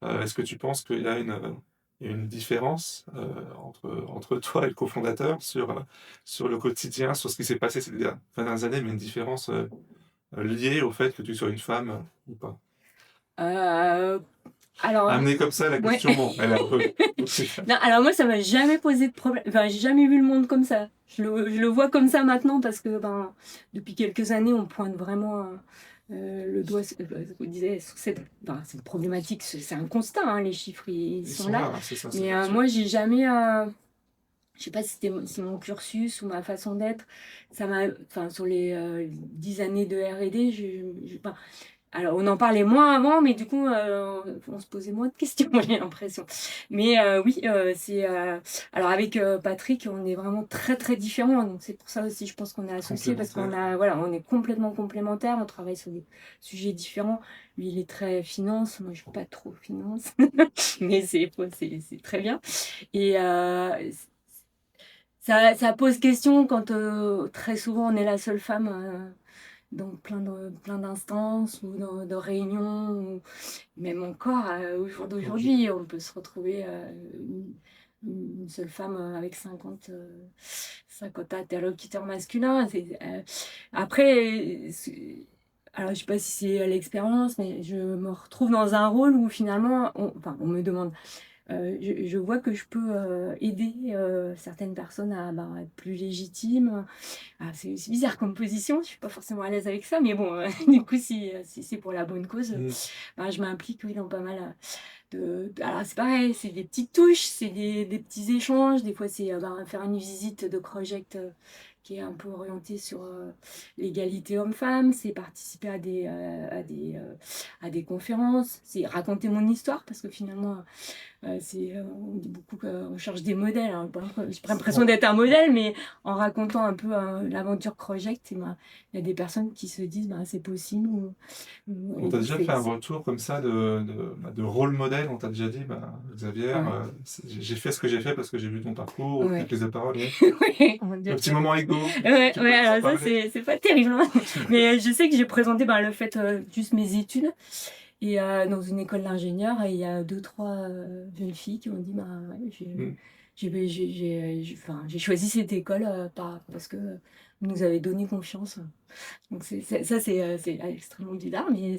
Est-ce que tu penses qu'il y a une différence entre toi et le cofondateur sur le quotidien, sur ce qui s'est passé ces dernières années, mais une différence liée au fait que tu sois une femme ou pas? Alors, Amenée comme ça, la ouais. question, bon, elle est un peu... Non, alors moi, ça m'a jamais posé de problème. Enfin, j'ai jamais vu le monde comme ça. Je le vois comme ça maintenant parce que depuis quelques années, on pointe vraiment le doigt, on disait, sur cette problématique. C'est un constat, hein, les chiffres, ils sont là. C'est ça, Mais factuel. moi, j'ai jamais. Je sais pas si c'est mon cursus ou ma façon d'être. Sur les 10 années de R&D, alors, on en parlait moins avant, mais du coup, on se posait moins de questions, j'ai l'impression. Mais oui, alors avec Patrick, on est vraiment très très différents. Donc c'est pour ça aussi, je pense qu'on est associés parce on est complètement complémentaires. On travaille sur des sujets différents. Lui, il est très finance. Moi, je suis pas trop finance, mais c'est très bien. Et ça pose question quand très souvent on est la seule femme. Dans plein d'instances ou de réunions, ou même encore au jour d'aujourd'hui, on peut se retrouver une seule femme avec 50 interlocuteurs masculins. Après, alors je sais pas si c'est l'expérience, mais je me retrouve dans un rôle où finalement, on me demande je vois que je peux aider certaines personnes à être plus légitimes. Ah, c'est bizarre comme position, je suis pas forcément à l'aise avec ça, mais bon, du coup, si c'est pour la bonne cause, je m'implique, oui, dans pas mal alors c'est pareil, c'est des petites touches, c'est des petits échanges. Des fois, c'est faire une visite de project qui est un peu orientée sur l'égalité homme-femme, c'est participer à des conférences, c'est raconter mon histoire, parce que finalement, on dit beaucoup qu'on cherche des modèles. Hein. J'ai pas l'impression d'être un modèle, mais en racontant un peu l'aventure project, il y a des personnes qui se disent c'est possible. On t'a déjà fait un retour comme ça de rôle modèle, on t'a déjà dit, Xavier, j'ai fait ce que j'ai fait parce que j'ai vu ton parcours, Ouais. ta prise de parole. Oui. Le petit moment égo. Ouais, Tu peux alors ça, parler c'est pas terrible. Hein. Mais je sais que j'ai présenté le fait juste mes études. Et dans une école d'ingénieur, il y a 2-3 jeunes filles qui m'ont dit ouais, j'ai choisi cette école parce que vous nous avez donné confiance. Donc c'est extrêmement bizarre, mais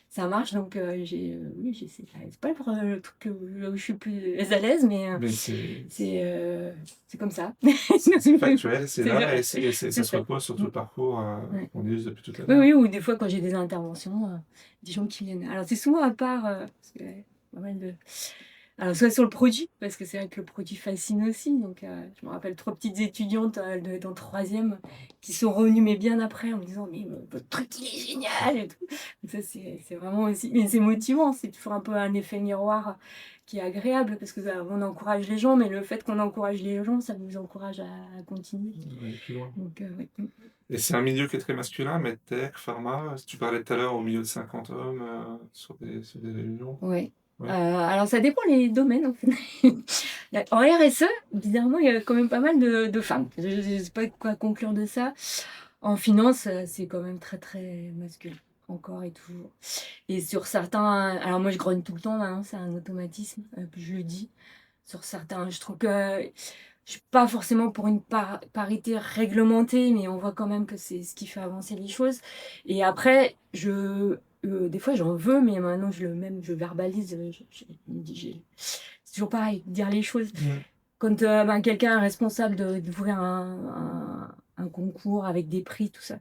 ça marche. Donc oui, j'essaie. C'est pas le truc où je suis plus à l'aise, mais c'est comme ça. c'est factuel, c'est là, vrai. et ça se repose sur tout le parcours qu'on use depuis tout à Oui, l'heure. oui, ou des fois quand j'ai des interventions, des gens qui viennent. Alors c'est souvent à part, parce que pas mal de. Alors, soit sur le produit, parce que c'est vrai que le produit fascine aussi. Donc, je me rappelle 3 petites étudiantes dans 3e qui sont revenues, mais bien après, en me disant mais votre truc il est génial et tout. Donc, ça, c'est vraiment aussi. Mais c'est motivant, c'est toujours un peu un effet miroir qui est agréable parce que on encourage les gens, mais le fait qu'on encourage les gens, ça nous encourage à continuer. Ouais, plus loin. Donc, ouais. Et c'est un milieu qui est très masculin, medtech, pharma. Tu parlais tout à l'heure au milieu de 50 hommes sur des réunions. Ouais. Ouais. Alors ça dépend les domaines en fait. En RSE, bizarrement, il y a quand même pas mal de femmes. Je ne sais pas quoi conclure de ça. En finance, c'est quand même très très masculin, encore et toujours. Et sur certains, alors moi je grogne tout le temps maintenant, c'est un automatisme, puis je le dis. Sur certains, je trouve que je suis pas forcément pour une parité réglementée, mais on voit quand même que c'est ce qui fait avancer les choses. Et après, des fois j'en veux, mais maintenant je verbalise. C'est toujours pareil, dire les choses. Quand quelqu'un est responsable d'ouvrir un concours avec des prix, tout ça.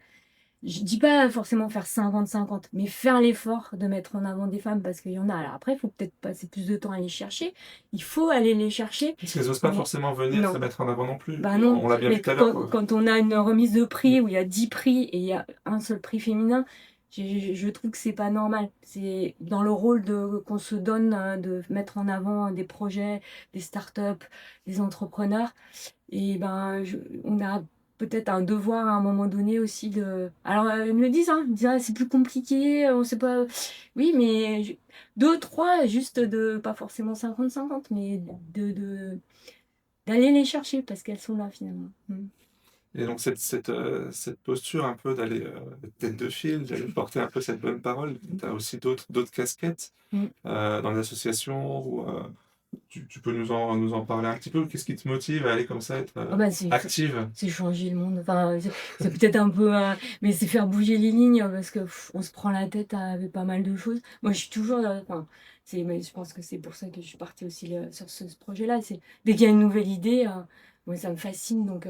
Je dis pas forcément faire 50-50, mais faire l'effort de mettre en avant des femmes parce qu'il y en a. Alors après, il faut peut-être passer plus de temps à les chercher. Il faut aller les chercher. Parce qu'elles n'osent pas forcément venir se mettre en avant non plus. Non. On l'a bien vu tout à l'heure. Quand on a une remise de prix où il y a 10 prix et il y a un seul prix féminin, je trouve que c'est pas normal. C'est dans le rôle qu'on se donne de mettre en avant des projets, des startups, des entrepreneurs. Et on a peut-être un devoir à un moment donné aussi de. Alors, ils me le disent, hein, ils me disent, c'est plus compliqué, on sait pas. Oui, mais 2, 3, juste pas forcément 50-50, mais d'aller les chercher parce qu'elles sont là finalement. Et donc cette posture un peu d'aller tête de file, d'aller porter un peu cette bonne parole, tu as aussi d'autres casquettes dans les associations ou tu peux nous en parler un petit peu? Qu'est-ce qui te motive à aller comme ça, être active? C'est changer le monde. Enfin, c'est peut-être un peu, mais c'est faire bouger les lignes parce que on se prend la tête avec pas mal de choses. Moi, je suis toujours, mais je pense que c'est pour ça que je suis partie aussi sur ce projet-là. C'est dès qu'il y a une nouvelle idée, moi, ça me fascine, donc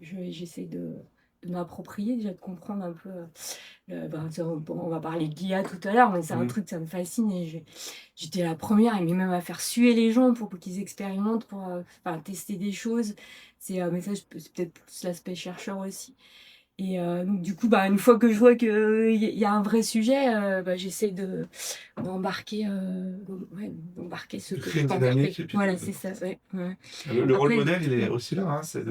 j'essaie de m'approprier, déjà de comprendre un peu. On va parler de l'IA tout à l'heure, mais c'est un truc, ça me fascine et j'étais la première, et même à faire suer les gens pour qu'ils expérimentent, pour tester des choses. Mais ça, c'est peut-être plus l'aspect chercheur aussi. Et donc, du coup, une fois que je vois qu'il y a un vrai sujet, j'essaie d'embarquer ce que je pense. Voilà, c'est ça. Ouais. Le rôle modèle, il est aussi là, hein, c'est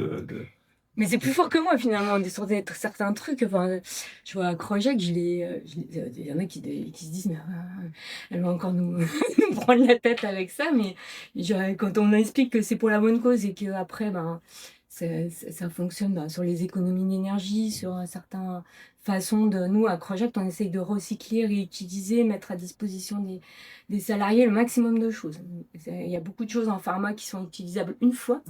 Mais c'est plus fort que moi finalement, sur certains trucs. Enfin, je vois à Crojec, il y en a qui se disent, mais elle va encore nous prendre la tête avec ça. Mais quand on explique que c'est pour la bonne cause et qu'après, ça fonctionne sur les économies d'énergie, sur certains façon de nous à Project, on essaye de recycler, réutiliser, mettre à disposition des salariés le maximum de choses. Il y a beaucoup de choses en pharma qui sont utilisables une fois,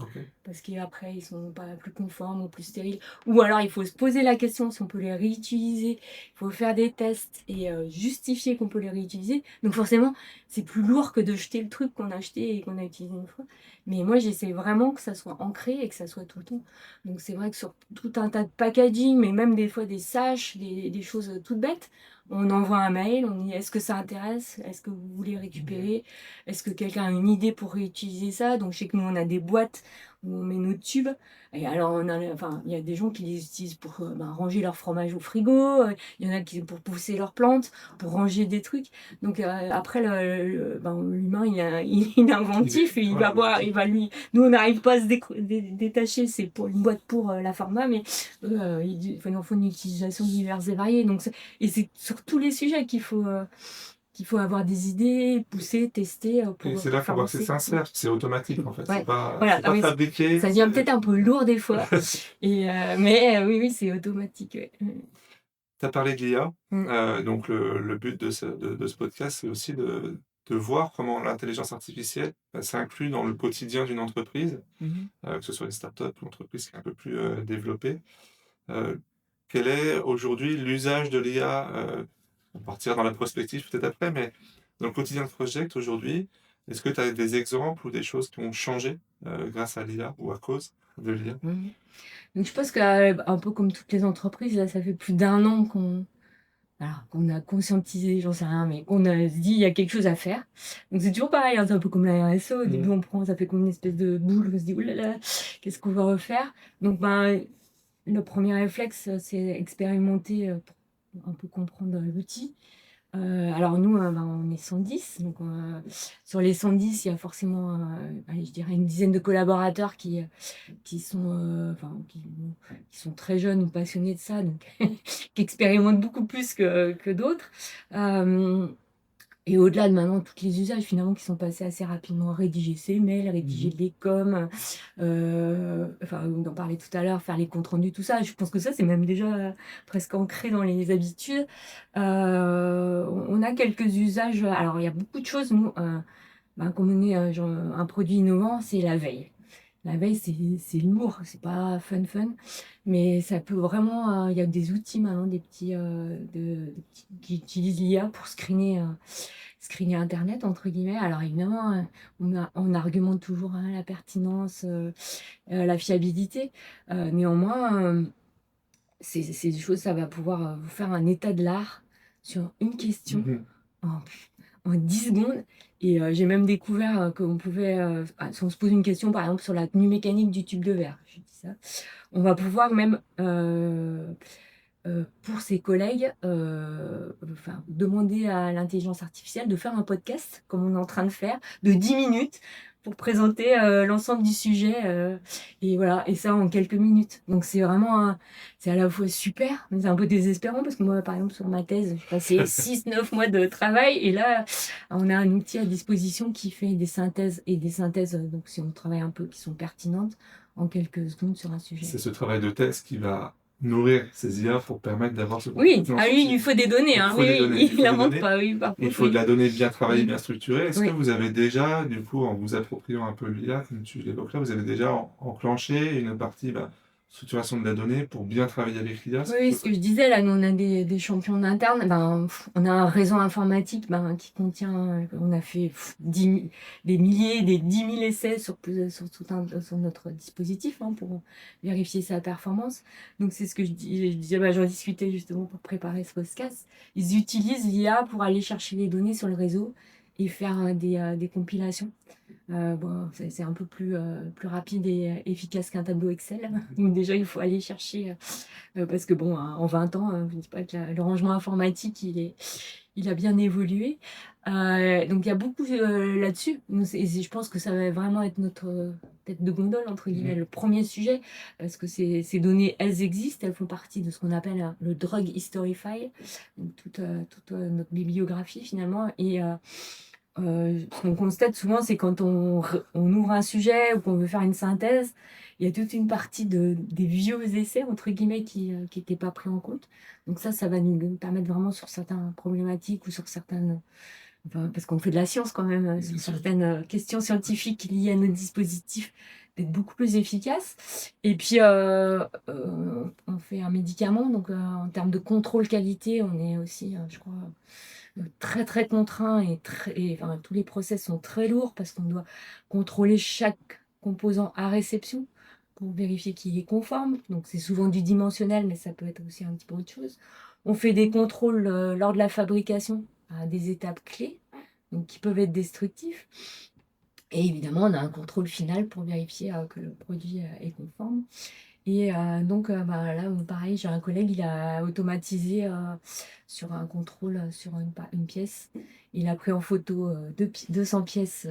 parce qu'après ils sont pas plus conformes ou plus stériles. Ou alors il faut se poser la question si on peut les réutiliser. Il faut faire des tests et justifier qu'on peut les réutiliser. Donc forcément, c'est plus lourd que de jeter le truc qu'on a acheté et qu'on a utilisé une fois. Mais moi, j'essaie vraiment que ça soit ancré et que ça soit tout le temps. Donc c'est vrai que sur tout un tas de packaging, mais même des fois des saches, des choses toutes bêtes, on envoie un mail, on dit est-ce que ça intéresse? Est-ce que vous voulez récupérer? Est-ce que quelqu'un a une idée pour réutiliser ça? Donc je sais que nous, on a des boîtes où on met nos tubes. Et alors, il y a des gens qui les utilisent pour ranger leur fromage au frigo. Il y en a qui pour pousser leurs plantes, pour ranger des trucs. Donc après, l'humain, il est inventif. Et il va voir, nous, on n'arrive pas à se détacher. C'est pour une boîte pour la pharma, mais il en faut une utilisation diverse et variée. Donc, et c'est sur tous les sujets qu'il faut avoir des idées, pousser, tester Et c'est là qu'on voit que c'est sincère, c'est automatique en fait. Ouais. C'est pas fabriqué. Ça devient peut-être un peu lourd des fois, mais oui, c'est automatique. Ouais. Tu as parlé de l'IA, donc le but de ce podcast, c'est aussi de voir comment l'intelligence artificielle s'inclut dans le quotidien d'une entreprise, que ce soit une start-up ou une entreprise qui est un peu plus développée. Quel est aujourd'hui l'usage de l'IA on partira dans la prospective peut-être après, mais dans le quotidien de Project aujourd'hui, est-ce que tu as des exemples ou des choses qui ont changé grâce à l'IA ou à cause de l'IA? Donc je pense qu'un peu comme toutes les entreprises, là, ça fait plus d'1 an qu'on a conscientisé, j'en sais rien, mais qu'on a dit il y a quelque chose à faire. Donc c'est toujours pareil, hein, c'est un peu comme la RSE. Au début, ça fait comme une espèce de boule, on se dit oulala, qu'est-ce qu'on va refaire? Donc le premier réflexe, c'est expérimenter pour un peu comprendre l'outil. Alors nous, on est 110, donc sur les 110, il y a forcément, je dirais une dizaine de collaborateurs qui sont très jeunes ou passionnés de ça, donc qui expérimentent beaucoup plus que d'autres. Et au-delà de maintenant, tous les usages finalement qui sont passés assez rapidement, rédiger ses mails, rédiger les coms, on en parlait tout à l'heure, faire les comptes rendus, tout ça. Je pense que ça, c'est même déjà presque ancré dans les habitudes. On a quelques usages. Alors, il y a beaucoup de choses, nous, comme on est un produit innovant, c'est la veille. La veille, c'est lourd, c'est pas fun, mais ça peut vraiment. Il y a des outils maintenant, des petits qui utilisent l'IA pour screener Internet, entre guillemets. Alors évidemment, on argumente toujours la pertinence, la fiabilité. Néanmoins, c'est des choses, ça va pouvoir vous faire un état de l'art sur une question en 10 secondes. Et j'ai même découvert qu'on pouvait, si on se pose une question par exemple sur la tenue mécanique du tube de verre, je dis ça, on va pouvoir même, pour ses collègues, demander à l'intelligence artificielle de faire un podcast, comme on est en train de faire, de 10 minutes, pour présenter l'ensemble du sujet. Et voilà, et ça en quelques minutes. Donc c'est vraiment, c'est à la fois super, mais c'est un peu désespérant, parce que moi, par exemple, sur ma thèse, j'ai passé 6-9 mois de travail, et là, on a un outil à disposition qui fait des synthèses, donc si on travaille un peu, qui sont pertinentes, en quelques secondes sur un sujet. C'est ce travail de thèse qui va nourrir ces IA pour permettre d'avoir ce Oui, il faut des données. Il n'invente pas. Il faut de la donnée bien travaillée, bien structurée. Est-ce que vous avez déjà, du coup, en vous appropriant un peu l'IA, comme tu l'évoques là, vous avez déjà enclenché une partie structuration de la donnée pour bien travailler avec l'IA? Oui, ce que je disais, là, nous, on a des champions internes. On a un réseau informatique qui contient, on a fait des milliers, des 10 000 essais sur notre dispositif pour vérifier sa performance. Donc, c'est ce que je disais, j'en discutais justement pour préparer ce podcast. Ils utilisent l'IA pour aller chercher les données sur le réseau et faire des compilations. C'est un peu plus rapide et efficace qu'un tableau Excel. Donc déjà, il faut aller chercher, parce que en 20 ans, je ne dis pas que le rangement informatique, il a bien évolué. Donc il y a beaucoup là-dessus. Et je pense que ça va vraiment être notre tête de gondole, entre guillemets, le premier sujet, parce que ces données, elles existent, elles font partie de ce qu'on appelle le Drug History File, donc toute notre bibliographie finalement. Et ce qu'on constate souvent, c'est quand on ouvre un sujet ou qu'on veut faire une synthèse, il y a toute une partie des vieux essais, entre guillemets, qui n'étaient pas pris en compte. Donc ça va nous permettre vraiment sur certaines problématiques ou sur certaines... Enfin, parce qu'on fait de la science quand même, sur Bien sûr. certaines questions scientifiques liées à nos dispositifs, d'être beaucoup plus efficace. Et puis, on fait un médicament, donc en termes de contrôle qualité, on est aussi, je crois, très très contraint enfin, tous les process sont très lourds parce qu'on doit contrôler chaque composant à réception pour vérifier qu'il est conforme. Donc c'est souvent du dimensionnel, mais ça peut être aussi un petit peu autre chose. On fait des contrôles lors de la fabrication à des étapes clés, donc qui peuvent être destructifs. Et évidemment, on a un contrôle final pour vérifier que le produit est conforme. Et donc, là, pareil, j'ai un collègue, il a automatisé sur un contrôle sur une pièce. Il a pris en photo 200 pièces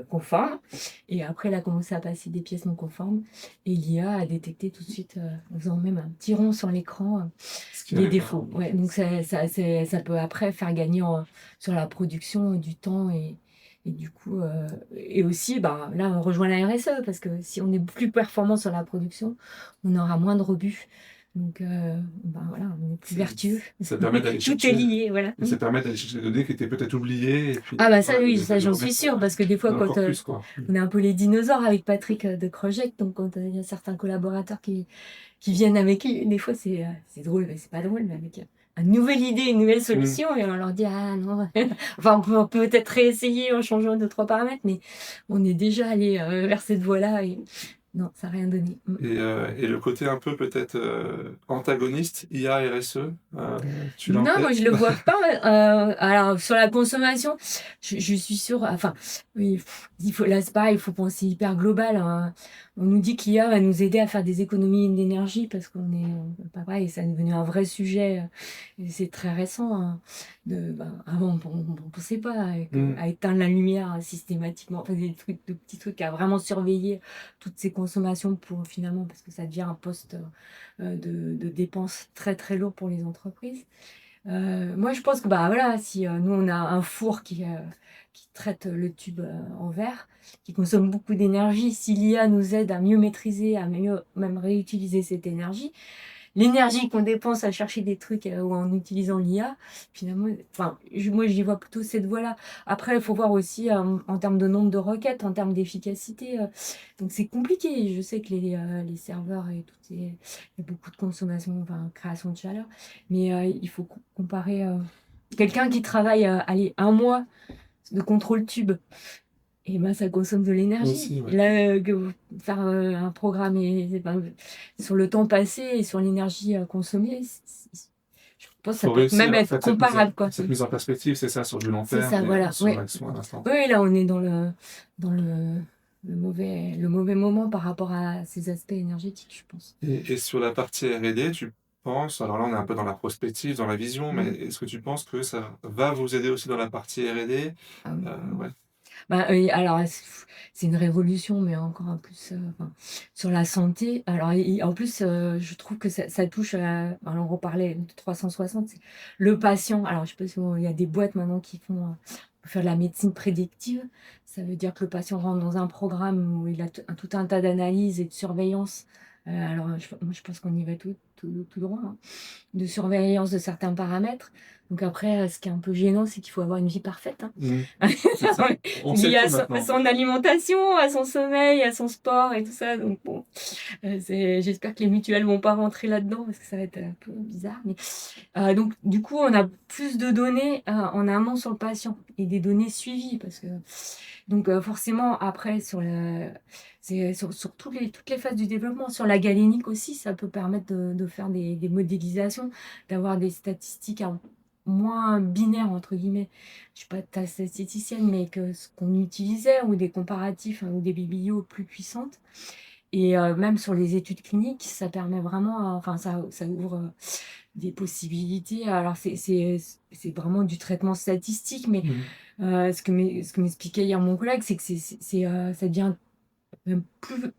conformes. Et après, il a commencé à passer des pièces non conformes. Et l'IA a détecté tout de suite, en faisant même un petit rond sur l'écran, Ce qui les arrive, défauts. Ouais, donc, ça peut après faire gagner sur la production du temps et du coup, et aussi, là, on rejoint la RSE parce que si on est plus performant sur la production, on aura moins de rebut. Donc, voilà, on est plus vertueux. Ça permet d'aller Tout est chercher, lié, voilà. ça permet d'aller chercher des données qui étaient peut-être oubliées. Et puis, Ah, ça, voilà, oui, de ça, les j'en suis remettre sûre, parce que des fois, dans le quand corpus, quoi. on est un peu les dinosaures avec Patrick de Croject, donc quand il y a certains collaborateurs qui viennent avec lui, des fois, c'est drôle, mais c'est pas drôle, mais avec une nouvelle idée, une nouvelle solution, et on leur dit, ah non, enfin, on peut peut-être réessayer en changeant 2, 3 paramètres, mais on est déjà allé vers cette voie-là, et non, ça n'a rien donné. Et le côté un peu peut-être antagoniste, IA, RSE, tu l'as en Non, moi tête? je le vois pas. Alors sur la consommation, je suis sûre. Enfin, oui, il faut là c'est pareil, il faut penser hyper global, hein. On nous dit que l'IA va nous aider à faire des économies d'énergie parce qu'on est pas pareil, ça est devenu un vrai sujet. Et c'est très récent, hein. Avant on pensait pas à éteindre la lumière systématiquement, enfin, des trucs, de petits trucs à vraiment surveiller toutes ces consommations pour finalement parce que ça devient un poste de dépenses très très lourd pour les entreprises. Moi, je pense que voilà, si nous on a un four qui traite le tube en verre, qui consomme beaucoup d'énergie, si l'IA nous aide à mieux maîtriser, à mieux même réutiliser cette énergie, l'énergie qu'on dépense à chercher des trucs ou en utilisant l'IA, finalement, enfin, moi j'y vois plutôt cette voie-là. Après, il faut voir aussi en termes de nombre de requêtes, en termes d'efficacité. Donc c'est compliqué. Je sais que les serveurs et tout, il y a beaucoup de consommation, enfin, création de chaleur, mais il faut comparer quelqu'un qui travaille, allez, un mois de contrôle tube. Et ça consomme de l'énergie. Aussi, ouais. Et là, faire un programme sur le temps passé et sur l'énergie consommée, je pense que ça Faut peut réussir même à être faire comparable, quoi. cette mise en perspective, c'est ça, sur du long C'est terme ça, et voilà. sur Oui, l'action à l'instant. oui, là, on est dans le mauvais moment par rapport à ces aspects énergétiques, je pense. Et sur la partie R&D, tu penses, alors là on est un peu dans la prospective, dans la vision, mais Mhm. est-ce que tu penses que ça va vous aider aussi dans la partie R&D? Ah oui. Ouais. Oui, alors, c'est une révolution, mais encore un plus enfin, sur la santé. Alors, en plus, je trouve que ça touche alors, on reparlait de 360, c'est le patient. Alors, je sais pas si il y a des boîtes maintenant qui font pour faire de la médecine prédictive. Ça veut dire que le patient rentre dans un programme où il a tout un tas d'analyses et de surveillance. Alors, moi, je pense qu'on y va tout droit, hein, de surveillance de certains paramètres. Donc après, ce qui est un peu gênant, c'est qu'il faut avoir une vie parfaite, hein. C'est ça. On sait Lié à tout maintenant. son alimentation, à son sommeil, à son sport et tout ça. Donc bon, j'espère que les mutuelles vont pas rentrer là-dedans parce que ça va être un peu bizarre. Mais, donc du coup, on a plus de données en amont sur le patient et des données suivies parce que donc forcément après sur toutes les phases du développement, sur la galénique aussi, ça peut permettre de faire des modélisations, d'avoir des statistiques moins binaires entre guillemets. Je suis pas statisticienne, mais que ce qu'on utilisait ou des comparatifs ou des biblios plus puissantes. Et même sur les études cliniques, ça permet vraiment, enfin ça ouvre des possibilités. Alors c'est vraiment du traitement statistique, mais ce que m'expliquait hier mon collègue, c'est que ça devient même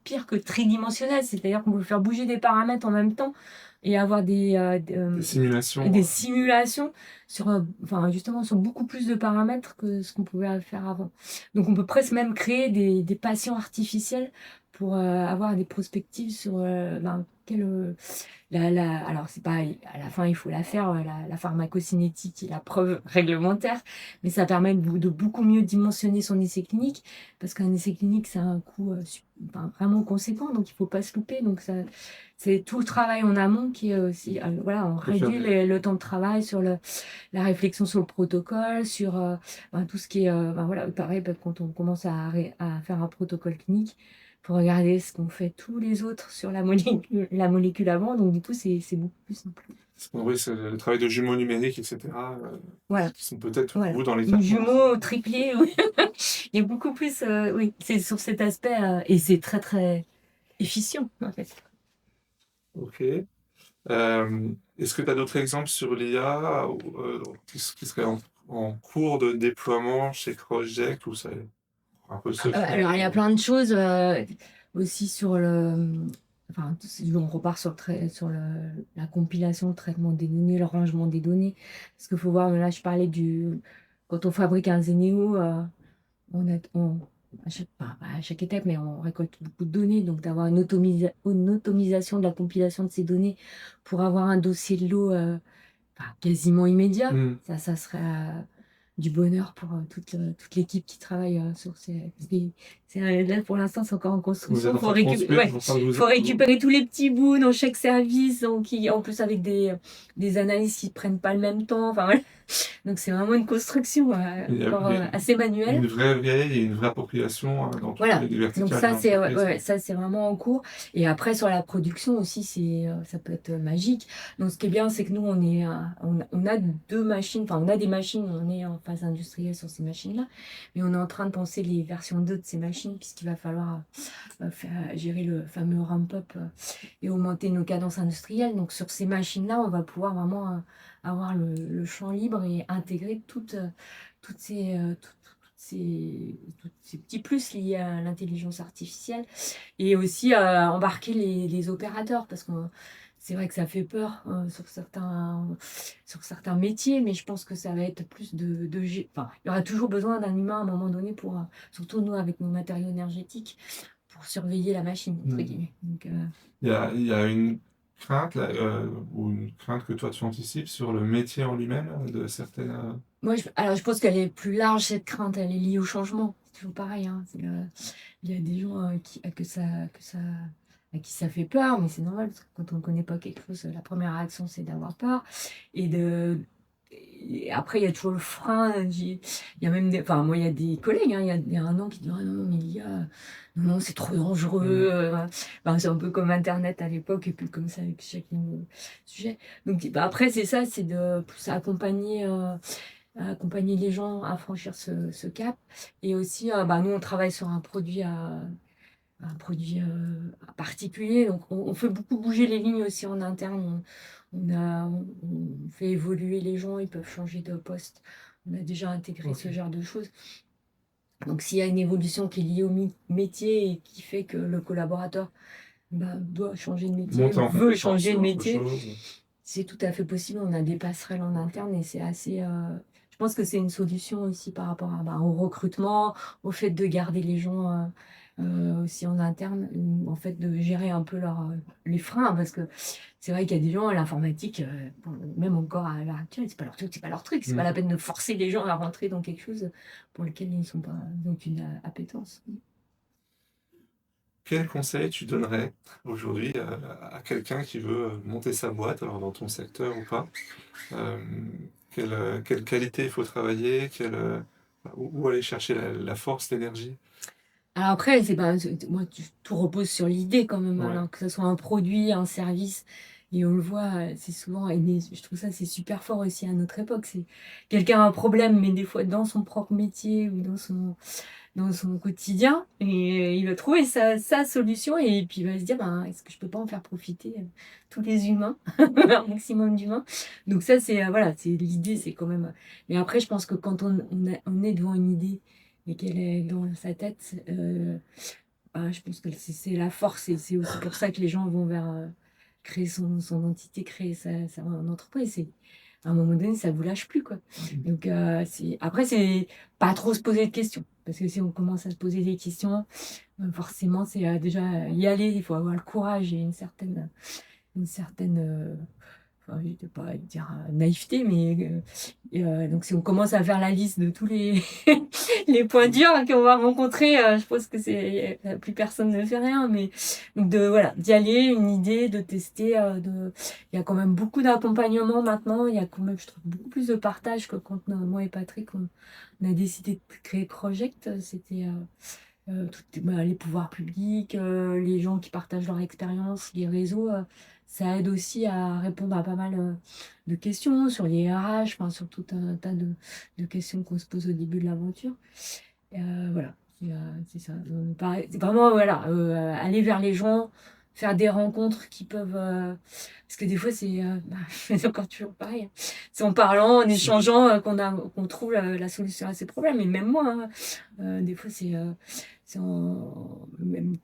pire que tridimensionnel, c'est-à-dire qu'on peut faire bouger des paramètres en même temps et avoir Des simulations. des simulations sur, enfin, justement, sur beaucoup plus de paramètres que ce qu'on pouvait faire avant. Donc, on peut presque même créer des patients artificiels pour avoir des prospectives sur alors, c'est pas, à la fin, il faut la faire, la pharmacocinétique et la preuve réglementaire, mais ça permet de beaucoup mieux dimensionner son essai clinique, parce qu'un essai clinique, ça a un coût vraiment conséquent, donc il faut pas se louper. Donc, c'est tout le travail en amont qui est aussi, voilà, on réduit le temps de travail sur la réflexion sur le protocole, sur tout ce qui est, voilà, pareil, quand on commence à faire un protocole clinique, pour regarder ce qu'ont fait tous les autres sur la molécule avant. Donc, du coup, c'est beaucoup plus simple. Oui, c'est le travail de jumeaux numériques, etc. Voilà. Qui sont peut-être, Voilà. vous, dans les cas. Jumeaux, triplés, oui. Il y a beaucoup plus, oui, c'est sur cet aspect, et c'est très, très efficient, en fait. Ok. Est-ce que tu as d'autres exemples sur l'IA qui seraient en cours de déploiement chez CrossJect ou c'est un peu secret? Alors, il y a plein de choses aussi sur enfin, si on repart sur la compilation, le traitement des données, le rangement des données. Parce qu'il faut voir, là, je parlais quand on fabrique un Zénéo, à chaque étape, mais on récolte beaucoup de données. Donc, d'avoir une automisation de la compilation de ces données pour avoir un dossier de l'eau quasiment immédiat, ça serait du bonheur pour toute l'équipe qui travaille sur ces. Là, pour l'instant, c'est encore en construction. Il faut récupérer tous les petits bouts dans chaque service, en plus avec des analyses qui ne prennent pas le même temps. Enfin, voilà. Donc, c'est vraiment une construction encore assez manuelle. Une vraie veille et une vraie appropriation dans toutes les verticales. Donc, ça, c'est vraiment en cours. Et après, sur la production aussi, ça peut être magique. Donc, ce qui est bien, c'est que nous, on a deux machines, enfin, on a des machines, on est en phase industrielle sur ces machines-là, mais on est en train de penser les versions 2 de ces machines, puisqu'il va falloir gérer le fameux ramp-up et augmenter nos cadences industrielles. Donc, sur ces machines-là, on va pouvoir vraiment avoir le champ libre et intégrer toutes ces petits plus liés à l'intelligence artificielle, et aussi embarquer les opérateurs, parce que c'est vrai que ça fait peur sur certains métiers, mais je pense que ça va être plus enfin, il y aura toujours besoin d'un humain à un moment donné pour, surtout nous avec nos matériaux énergétiques, pour surveiller la machine, entre guillemets. Donc, il y a une crainte ou une crainte que toi tu anticipes sur le métier en lui-même de certaines. Moi, je pense qu'elle est plus large, cette crainte, elle est liée au changement. C'est toujours pareil, hein. Il y a des gens à qui ça fait peur, mais c'est normal, parce que quand on ne connaît pas quelque chose, la première réaction, c'est d'avoir peur. Et après, il y a toujours le frein. Il y a même enfin, moi, il y a des collègues, hein, il y a un an qui disent ah, non, mais non, c'est trop dangereux. C'est un peu comme Internet à l'époque, et puis comme ça avec chaque sujet. Donc, après, c'est ça, c'est de plus accompagner les gens à franchir ce cap. Et aussi, nous, on travaille sur un produit particulier. Donc, on fait beaucoup bouger les lignes aussi en interne. On fait évoluer les gens, ils peuvent changer de poste. On a déjà intégré ce genre de choses. Donc, s'il y a une évolution qui est liée au métier et qui fait que le collaborateur doit changer de métier, veut changer de métier, c'est tout à fait possible. On a des passerelles en interne et c'est assez. Je pense que c'est une solution aussi par rapport au recrutement, au fait de garder les gens aussi en interne, en fait de gérer un peu les freins, parce que c'est vrai qu'il y a des gens à l'informatique, même encore à l'heure actuelle, c'est pas leur truc, c'est pas la peine de forcer les gens à rentrer dans quelque chose pour lequel ils ne sont pas aucune appétence. Quel conseil tu donnerais aujourd'hui à quelqu'un qui veut monter sa boîte, alors dans ton secteur ou pas? Quelle qualité il faut travailler, où aller chercher la force, l'énergie? Alors après, moi, tout repose sur l'idée quand même, alors que ce soit un produit, un service, et on le voit, c'est souvent, et je trouve ça c'est super fort aussi à notre époque, c'est quelqu'un a un problème, mais des fois dans son propre métier ou dans son quotidien, et il va trouver sa solution, et puis il va se dire, est-ce que je peux pas en faire profiter tous les humains, un maximum d'humains. Donc ça, voilà, c'est l'idée, c'est quand même. Mais après, je pense que quand on est devant une idée et qu'elle est dans sa tête, je pense que c'est la force, et c'est aussi pour ça que les gens vont vers créer son entité, créer sa entreprise. À un moment donné, ça vous lâche plus, quoi. Donc, après, c'est pas trop se poser de questions. Parce que si on commence à se poser des questions, forcément, c'est déjà y aller. Il faut avoir le courage et une certaine enfin, je ne vais pas dire naïveté, mais donc si on commence à faire la liste de tous les, les points durs qu'on va rencontrer, je pense que plus personne ne fait rien, mais donc voilà, d'y aller, une idée, de tester, il y a quand même beaucoup d'accompagnement maintenant, il y a quand même, je trouve, beaucoup plus de partage que quand moi et Patrick, on a décidé de créer Project, c'était les pouvoirs publics, les gens qui partagent leur expérience, les réseaux, ça aide aussi à répondre à pas mal de questions sur les RH, enfin, sur tout un tas de questions qu'on se pose au début de l'aventure. Voilà, c'est ça. C'est vraiment voilà, aller vers les gens, faire des rencontres qui peuvent. Parce que des fois, c'est encore toujours pareil, hein. C'est en parlant, en échangeant qu'on trouve la solution à ces problèmes. Et même moi, hein, des fois, même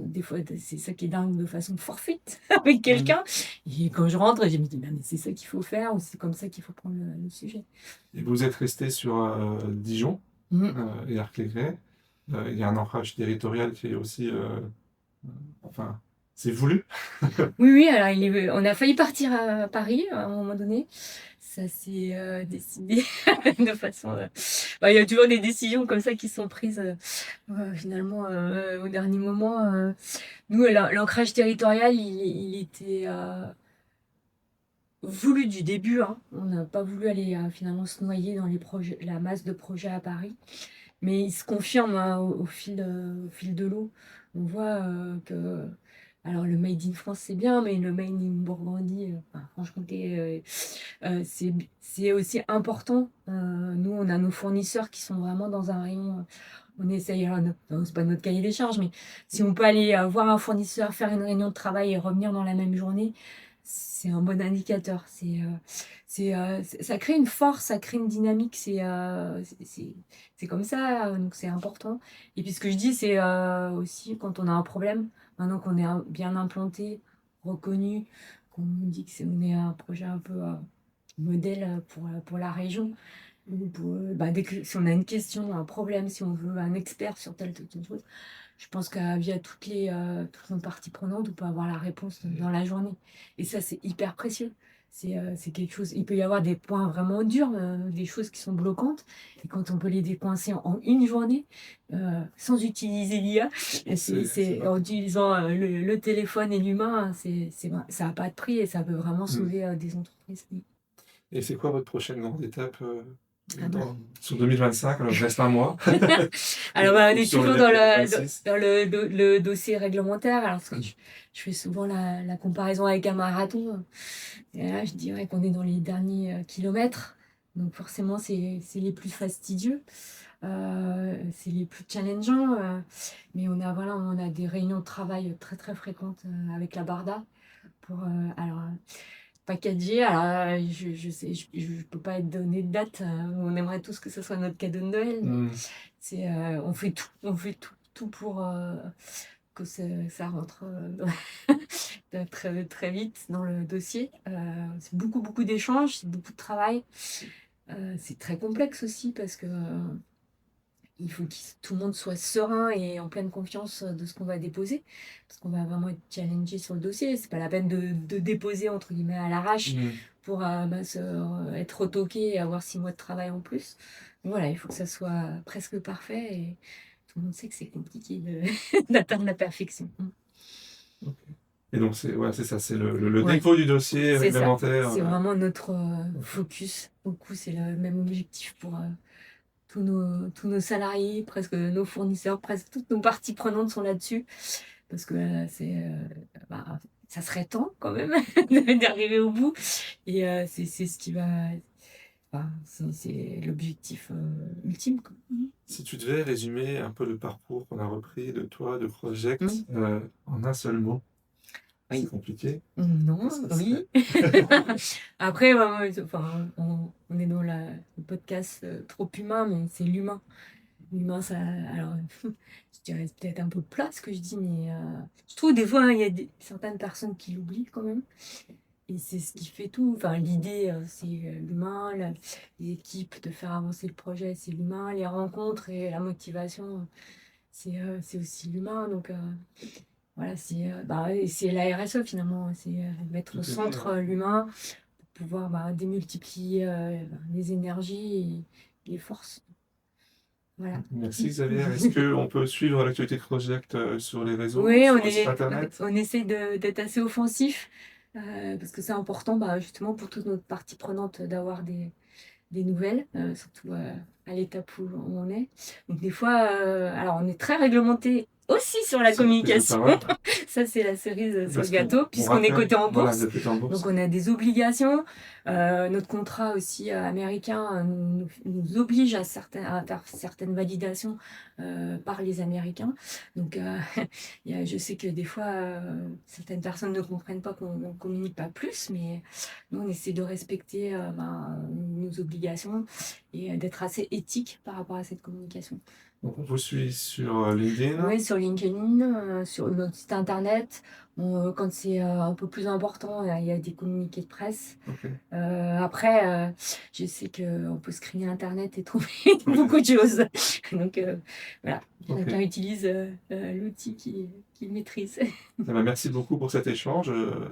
des fois, c'est ça qui est dingue de façon fortuite avec quelqu'un. Et quand je rentre, je me dis, mais c'est ça qu'il faut faire, ou c'est comme ça qu'il faut prendre le sujet. Et vous êtes resté sur Dijon et Arc-les-Gray. Il y a un ancrage territorial qui est aussi, enfin, c'est voulu. Oui, alors on a failli partir à Paris à un moment donné. Ça s'est décidé de façon. Il y a toujours des décisions comme ça qui sont prises finalement au dernier moment. Nous, l'ancrage territorial, il était voulu du début, hein. On n'a pas voulu aller finalement se noyer dans la masse de projets à Paris. Mais il se confirme au fil de l'eau. On voit que. Alors, le Made in France, c'est bien, mais le Made in Bourgogne, Franche-Comté, c'est aussi important. Nous, on a nos fournisseurs qui sont vraiment dans un rayon. On essaye, non, c'est pas notre cahier des charges, mais si on peut aller voir un fournisseur, faire une réunion de travail et revenir dans la même journée, c'est un bon indicateur. Ça crée une force, ça crée une dynamique. C'est comme ça, donc c'est important. Et puis ce que je dis, c'est aussi quand on a un problème, maintenant qu'on est bien implanté, reconnu, qu'on nous dit on est un projet un peu modèle pour la région. Si on a une question, un problème, si on veut un expert sur telle chose, je pense qu'à via toutes nos parties prenantes, on peut avoir la réponse dans la journée. Et ça, c'est hyper précieux. C'est quelque chose. Il peut y avoir des points vraiment durs, des choses qui sont bloquantes. Et quand on peut les décoincer en une journée, sans utiliser l'IA, en utilisant le téléphone et l'humain, ça n'a pas de prix et ça peut vraiment sauver des entreprises. Et c'est quoi votre prochaine grande étape sur 2025? Alors, il reste un mois. Alors, on est toujours dans le dossier réglementaire. Alors, je fais souvent la comparaison avec un marathon. Et là, je dirais qu'on est dans les derniers kilomètres. Donc, forcément, c'est les plus fastidieux. C'est les plus challengeants. Mais on a des réunions de travail très, très fréquentes avec la Barda pour... packager. Alors, je peux pas donner de date. On aimerait tous que ce soit notre cadeau de Noël. On fait tout pour que ça rentre très, très vite dans le dossier. C'est beaucoup, beaucoup d'échanges, c'est beaucoup de travail. C'est très complexe aussi parce que il faut que tout le monde soit serein et en pleine confiance de ce qu'on va déposer, parce qu'on va vraiment être challengé sur le dossier. C'est pas la peine de déposer entre guillemets à l'arrache pour être retoqué et avoir 6 mois de travail en plus. Donc voilà, il faut que ça soit presque parfait et tout le monde sait que c'est compliqué d'atteindre la perfection. Okay. Et donc c'est ça, c'est le dépôt du dossier réglementaire. C'est vraiment notre focus. Beaucoup, c'est le même objectif pour tous nos salariés, presque nos fournisseurs, presque toutes nos parties prenantes sont là-dessus. Parce que ça serait temps quand même d'arriver au bout. Et c'est ce qui va... c'est l'objectif ultime, quoi. Si tu devais résumer un peu le parcours qu'on a repris de toi, de Project, en un seul mot, c'est compliqué. Non, oui. Après, on est dans le podcast trop humain, mais c'est l'humain. l'humain, ça, alors, je dirais c'est peut-être un peu plat ce que je dis, mais je trouve des fois, il y a certaines personnes qui l'oublient quand même. Et c'est ce qui fait tout. Enfin, l'idée, c'est l'humain, l'équipe, de faire avancer le projet, c'est l'humain, les rencontres et la motivation, c'est aussi l'humain. Donc, voilà, c'est la RSE finalement, c'est mettre Tout au à fait, centre ouais. l'humain pour pouvoir démultiplier les énergies et les forces. Voilà. Merci Xavier. Est-ce qu'on peut suivre l'actualité de Crossject sur les réseaux, Oui, sur le site internet? on essaie d'être assez offensif parce que c'est important justement pour toutes nos parties prenantes d'avoir des nouvelles, surtout à l'étape où on est. Donc des fois, alors on est très réglementé aussi sur la C'est la prise de communication. parole. Ça, c'est la cerise sur le Parce gâteau, qu'on puisqu'on est rappelle, coté en voilà, bourse. vous êtes coté en Donc bourse. on a des obligations. Notre contrat aussi américain nous oblige à faire certaines validations par les Américains. Donc je sais que des fois, certaines personnes ne comprennent pas qu'on ne communique pas plus, mais nous, on essaie de respecter nos obligations et d'être assez éthique par rapport à cette communication. Donc on vous suit sur LinkedIn. Oui, sur LinkedIn, sur notre site internet. Quand c'est un peu plus important, il y a des communiqués de presse. Ok. Après, je sais qu'on peut screener internet et trouver beaucoup de choses. Donc voilà, Ok. chacun utilise l'outil qu'il maîtrise. Eh ben, merci beaucoup pour cet échange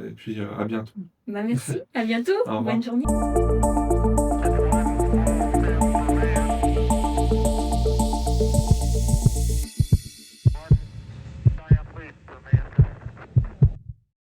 et puis à bientôt. Merci, à bientôt, Au revoir. bonne journée.